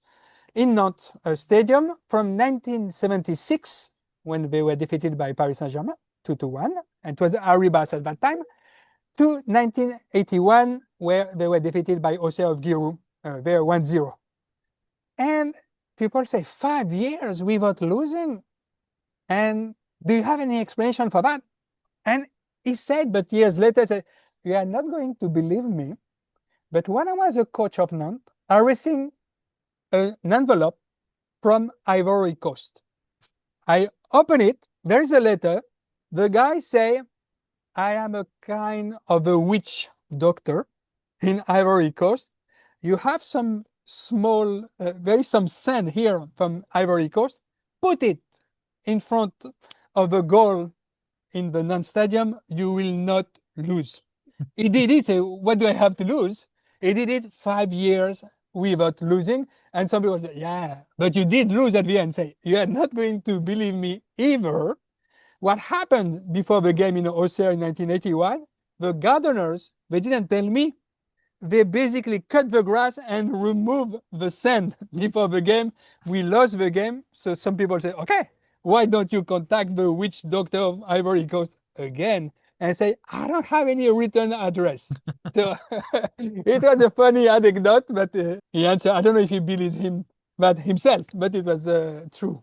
in Nantes Stadium from 1976, when they were defeated by Paris Saint-Germain 2-1, and it was Arribas at that time, to 1981, where they were defeated by Auxerre of Giroud, there 1-0. And people say 5 years without losing. And do you have any explanation for that? And he said, but years later, said, you are not going to believe me, but when I was a coach of Nantes, I received an envelope from Ivory Coast. I open it, there's a letter. The guy say, I am a kind of a witch doctor in Ivory Coast. You have some small, some sand here from Ivory Coast. Put it in front of a goal in the Nantes Stadium. You will not lose. He did it. Say, what do I have to lose? He did it 5 years without losing. And some people say, yeah, but you did lose at the end. Say, you are not going to believe me either. What happened before the game in Auxerre in 1981, the gardeners, they didn't tell me. They basically cut the grass and remove the sand before the game. We lost the game. So some people say, okay, why don't you contact the witch doctor of Ivory Coast again? And say, I don't have any return address. So it was a funny anecdote, but he answered, I don't know if he believes him that himself, but it was true.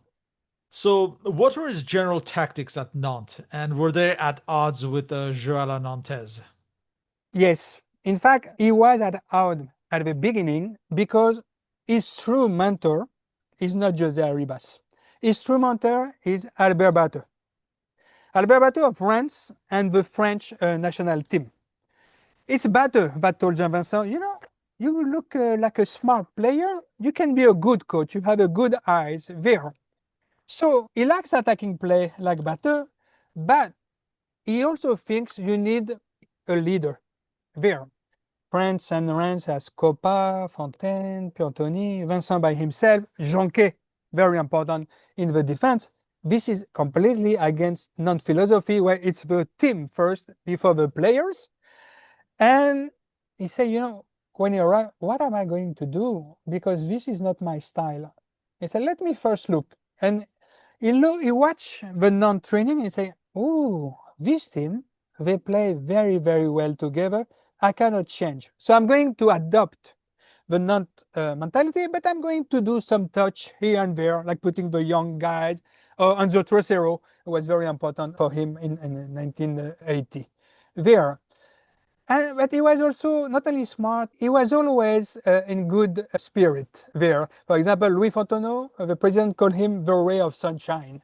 So, what were his general tactics at Nantes, and were they at odds with the Jeu à la Nantaise? Yes. In fact, he was at odds at the beginning because his true mentor is not José Arribas. His true mentor is Albert Batteux. Albert Batteux of France and the French national team. It's Batteux that told Jean Vincent, you know, you look like a smart player. You can be a good coach. You have a good eyes there. So he likes attacking play like Batteux, but he also thinks you need a leader there. France and Rennes has Copa, Fontaine, Piantoni, Vincent by himself, Jonquet, very important in the defense. This is completely against non-philosophy where it's the team first before the players. And he said, you know, when he arrived, what am I going to do? Because this is not my style. He said, let me first look. And he watched the non-training and say, oh, this team, they play very well together. I cannot change. So I'm going to adopt the Nantes mentality, but I'm going to do some touch here and there, like putting the young guys. Enzo Trocero was very important for him in 1980. There, but he was also not only smart, he was always in good spirit there. For example, Louis Fontenot, the president, called him the ray of sunshine.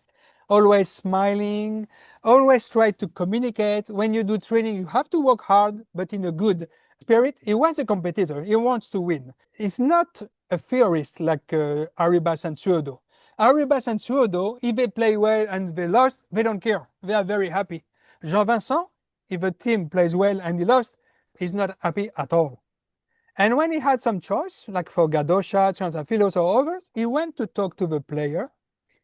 Always smiling, always try to communicate. When you do training, you have to work hard, but in a good spirit. He was a competitor. He wants to win. He's not a theorist like Arribas and Suodo. Arribas and Suodo, if they play well and they lost, they don't care. They are very happy. Jean Vincent, if a team plays well and he lost, he's not happy at all. And when he had some choice, like for Gadosha, Trentafillos or others, he went to talk to the player.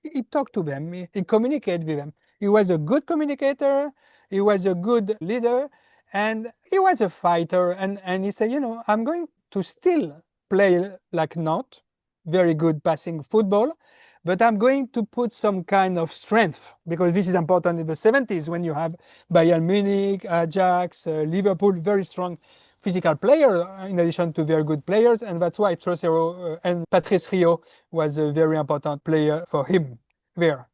He talked to them, he communicated with them. He was a good communicator, he was a good leader, and he was a fighter. And he said, I'm going to still play like Nantes, very good passing football, but I'm going to put some kind of strength, because this is important in the 70s when you have Bayern Munich, Ajax, Liverpool, very strong physical player in addition to very good players, and that's why Trocero and Patrice Rio was a very important player for him there.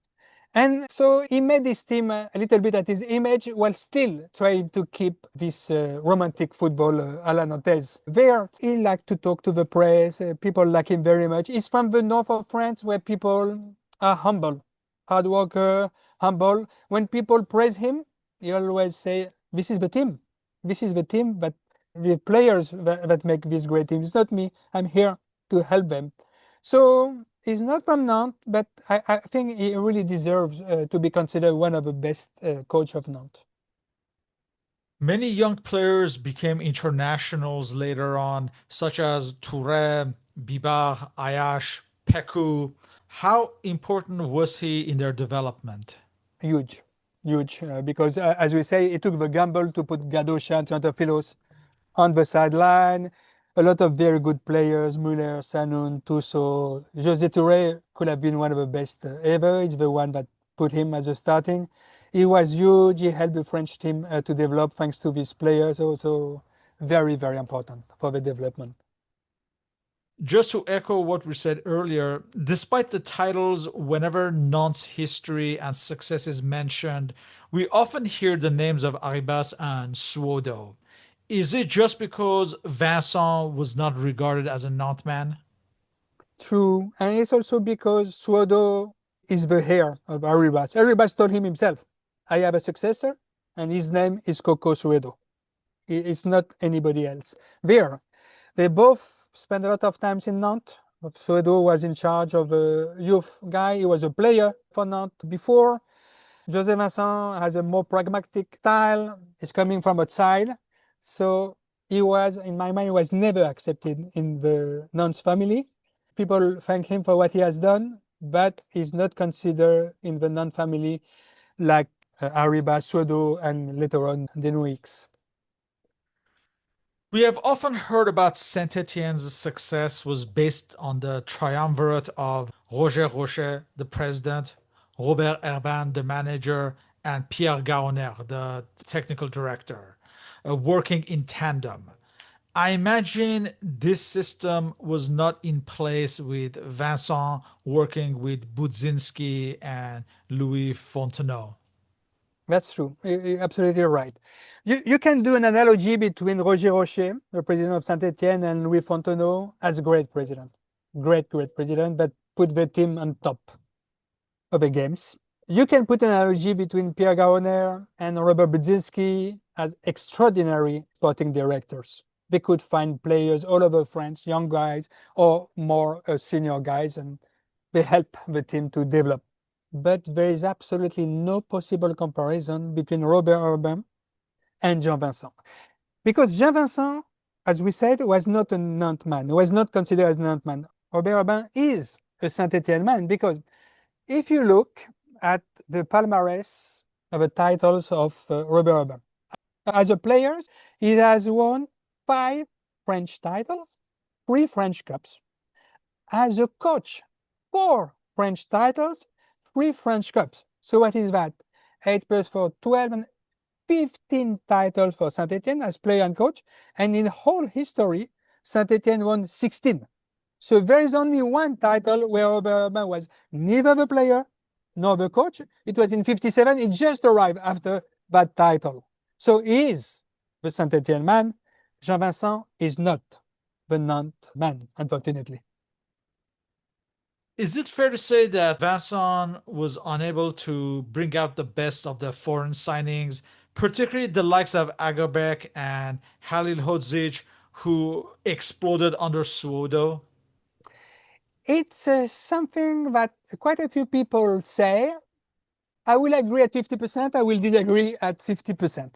And so he made his team a little bit at his image while still trying to keep this romantic football à la Nantes. There, he liked to talk to the press. People like him very much. He's from the north of France where people are humble, hard worker, humble. When people praise him, he always say, this is the team. This is the team, but the players that make this great team. It's not me. I'm here to help them. So he's not from Nantes, but I think he really deserves to be considered one of the best coach of Nantes. Many young players became internationals later on, such as Touré, Bibar, Ayash, Peku. How important was he in their development? Huge, huge, because as we say, it took the gamble to put Gadosha and Trentafillos on the sideline. A lot of very good players, Muller, Sanoun, Tusso. José Touré could have been one of the best ever. It's the one that put him as a starting. He was huge. He helped the French team to develop thanks to these players. Also very, very important for the development. Just to echo what we said earlier, despite the titles, whenever Nantes' history and success is mentioned, we often hear the names of Arribas and Suodo. Is it just because Vincent was not regarded as a Nantes man? True. And it's also because Suodo is the heir of Arribas. Arribas told him himself, I have a successor, and his name is Coco Suedo. It's not anybody else. There, they both spent a lot of times in Nantes. Suedo was in charge of a youth guy. He was a player for Nantes before. José Vincent has a more pragmatic style. He's coming from outside. So he was, in my mind, he was never accepted in the Nantes family. People thank him for what he has done, but he's not considered in the Nantes family like Arribas, Suedo, and later on Denouix. We have often heard about Saint Etienne's success was based on the triumvirate of Roger Rocher, the president, Robert Herban, the manager, and Pierre Garonner, the technical director, working in tandem. I imagine this system was not in place with Vincent working with Budzinski and Louis Fontenot. That's true. You're absolutely right. You can do an analogy between Roger Rocher, the president of Saint-Etienne, and Louis Fontenot as a great president. Great, great president, but put the team on top of the games. You can put an analogy between Pierre Garonner and Robert Budzinski as extraordinary sporting directors. They could find players all over France, young guys or more senior guys, and they help the team to develop. But there is absolutely no possible comparison between Robert Urban and Jean Vincent. Because Jean Vincent, as we said, was not a Nantes man, was not considered as a Nantes man. Robert Urban is a Saint-Etienne man, because if you look at the palmarès of the titles of Robert Urban, as a player, he has won 5 French titles, 3 French Cups. As a coach, 4 French titles, 3 French Cups. So what is that? 8 plus 4, 12, and 15 titles for Saint-Etienne as player and coach. And in whole history, Saint-Étienne won 16. So there is only one title where Oberman was neither the player nor the coach. It was in 57. It just arrived after that title. So he is the Saint-Étienne man. Jean Vincent is not the Nantes man, unfortunately. Is it fair to say that Vincent was unable to bring out the best of the foreign signings, particularly the likes of Agarbek and Halilhodzic, who exploded under Suodo? It's something that quite a few people say. I will agree at 50%, I will disagree at 50%.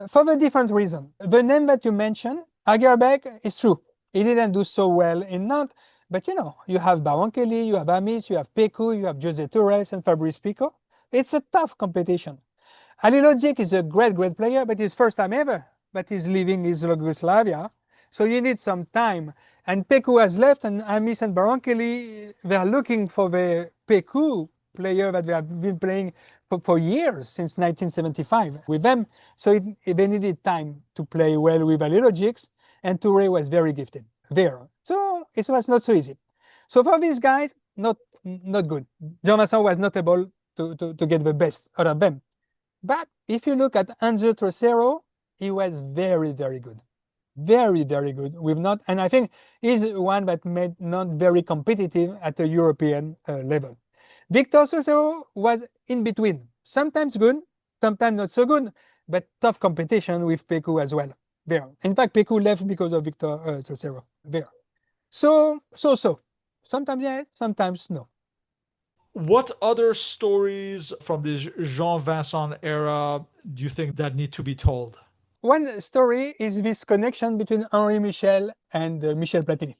For the different reason. The name that you mentioned, Agarbek, is true. He didn't do so well in Nantes, but you have Bawankeli, you have Amis, you have Peku, you have Jose Torres and Fabrice Pico. It's a tough competition. Ali Lodzic is a great, great player, but his first time ever that he's leaving his Yugoslavia. So you need some time. And Peku has left, and Amis and Baronkeli, they are looking for the Peku player that they have been playing for years, since 1975 with them. So they needed time to play well with Ali Lodzic, and Toure was very gifted there. So it was not so easy. So for these guys, not good. Jonathan was not able to get the best out of them. But if you look at Anzo Trocero, he was very, very good. Very, very good with Nantes. And I think he's one that made Nantes very competitive at the European level. Victor Trocero was in between. Sometimes good, sometimes not so good, but tough competition with Peku as well. There. In fact, Peku left because of Victor Trocero. There. So. Sometimes yes, sometimes no. What other stories from the Jean Vincent era do you think that need to be told? One story is this connection between Henri Michel and Michel Platini.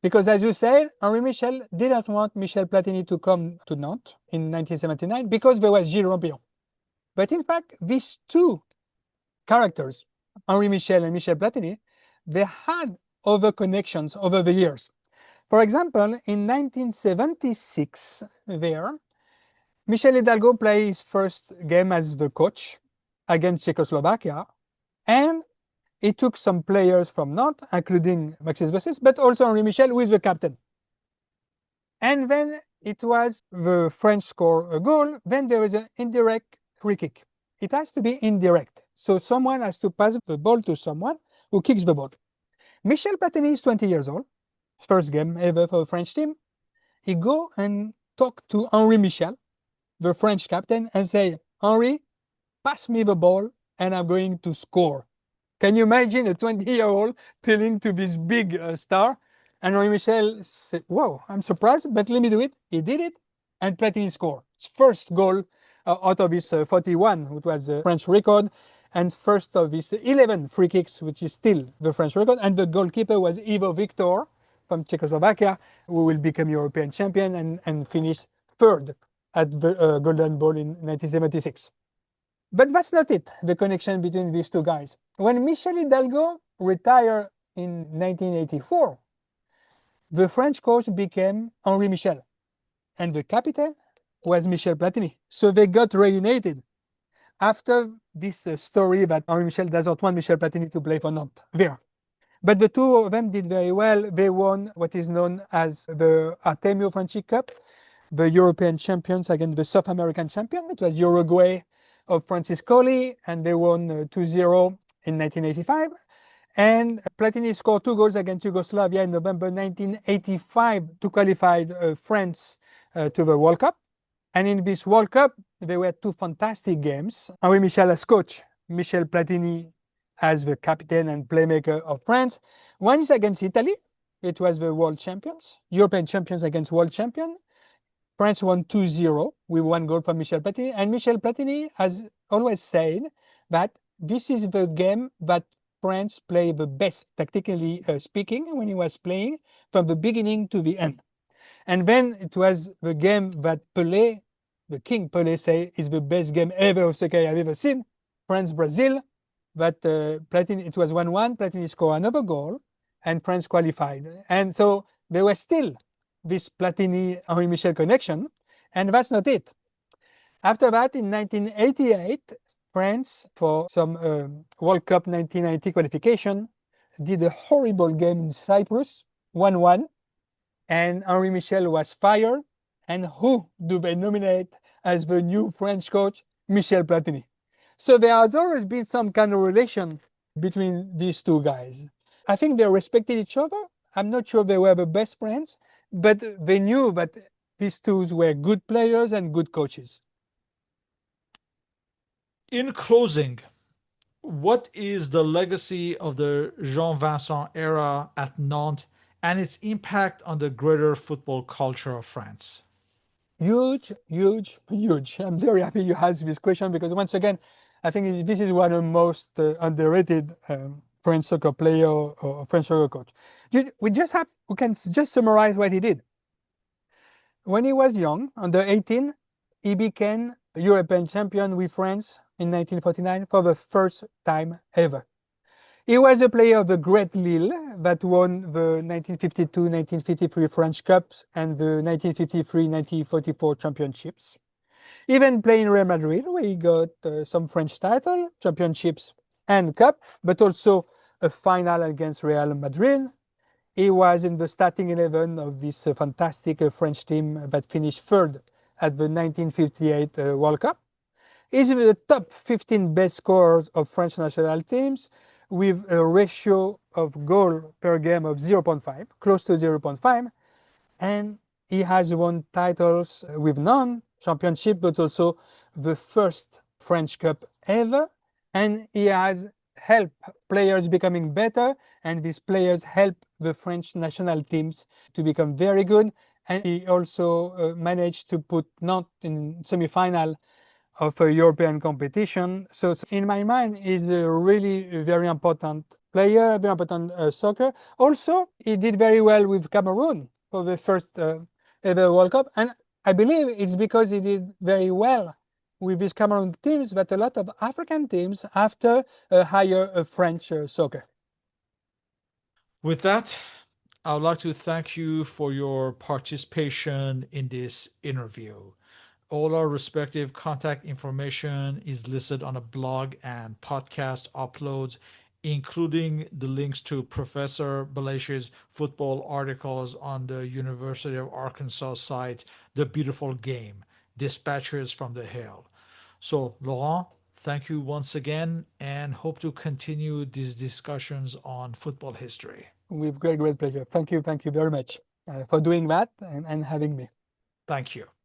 Because as you said, Henri Michel didn't want Michel Platini to come to Nantes in 1979 because there was Gilles Rompillon. But in fact, these two characters, Henri Michel and Michel Platini, they had other connections over the years. For example, in 1976, Michel Hidalgo played his first game as the coach against Czechoslovakia, and he took some players from Nantes, including Maxis Bossis, but also Henri Michel, who is the captain. And then it was the French score a goal, then there is an indirect free kick. It has to be indirect. So someone has to pass the ball to someone who kicks the ball. Michel Platini is 20 years old, first game ever for the French team. He go and talk to Henri Michel, the French captain, and say, Henri, pass me the ball and I'm going to score. Can you imagine a 20-year-old telling to this big star? And Henri Michel said, wow, I'm surprised, but let me do it. He did it, and Platini scored. His first goal out of his 41, which was the French record, and first of his 11 free kicks, which is still the French record. And the goalkeeper was Ivo Victor from Czechoslovakia, who will become European champion and finish third at the Golden Ball in 1976. But that's not it, the connection between these two guys. When Michel Hidalgo retired in 1984, the French coach became Henri Michel, and the captain was Michel Platini. So they got reunited after this story that Henri Michel doesn't want Michel Platini to play for Nantes. There. But the two of them did very well. They won what is known as the Artemio Franchi Cup, the European champions against the South American champion. It was Uruguay of Francis Colli, and they won 2-0 in 1985. And Platini scored 2 goals against Yugoslavia in November 1985 to qualify France to the World Cup. And in this World Cup, there were 2 fantastic games. Henri Michel as coach, Michel Platini as the captain and playmaker of France. One is against Italy. It was the world champions, European champions against world champion. France won 2-0 with 1 goal from Michel Platini. And Michel Platini has always said that this is the game that France played the best, tactically speaking, when he was playing from the beginning to the end. And then it was the game that Pelé, the King Pelé, say is the best game ever of soccer I've ever seen. France-Brazil, but Platini, it was 1-1. Platini scored another goal, and France qualified. And so there was still this Platini-Henri Michel connection, and that's not it. After that, in 1988, France, for some World Cup 1990 qualification, did a horrible game in Cyprus, 1-1, and Henri Michel was fired. And who do they nominate as the new French coach? Michel Platini. So there has always been some kind of relation between these two guys. I think they respected each other. I'm not sure they were the best friends, but they knew that these two were good players and good coaches. In closing, what is the legacy of the Jean Vincent era at Nantes and its impact on the greater football culture of France? Huge, huge, huge. I'm very happy you asked this question because once again, I think this is one of the most underrated French soccer player or French soccer coach. We can just summarize what he did. When he was young, under 18, he became European champion with France in 1949 for the first time ever. He was a player of the great Lille that won the 1952-1953 French Cups and the 1953-1944 championships. Even playing Real Madrid, where he got some French title, championships and cup, but also a final against Real Madrid. He was in the starting 11 of this fantastic French team that finished third at the 1958 World Cup. He's in the top 15 best scorers of French national teams with a ratio of goal per game of 0.5, close to 0.5. And he has won titles with non-championship, but also the first French Cup ever. And he has helped players becoming better, and these players help the French national teams to become very good. And he also managed to put Nantes in semi-final of a European competition. So in my mind, he's a really very important player, very important soccer. Also, he did very well with Cameroon for the first ever World Cup. And I believe it's because he did very well with his Cameroon teams that a lot of African teams after hire a French soccer. With that, I would like to thank you for your participation in this interview. All our respective contact information is listed on a blog and podcast uploads, including the links to Professor Bellaiche's football articles on the University of Arkansas site, The Beautiful Game, Dispatches from the Hill. So, Laurent, thank you once again and hope to continue these discussions on football history. With great, great pleasure. Thank you very much for doing that and having me. Thank you.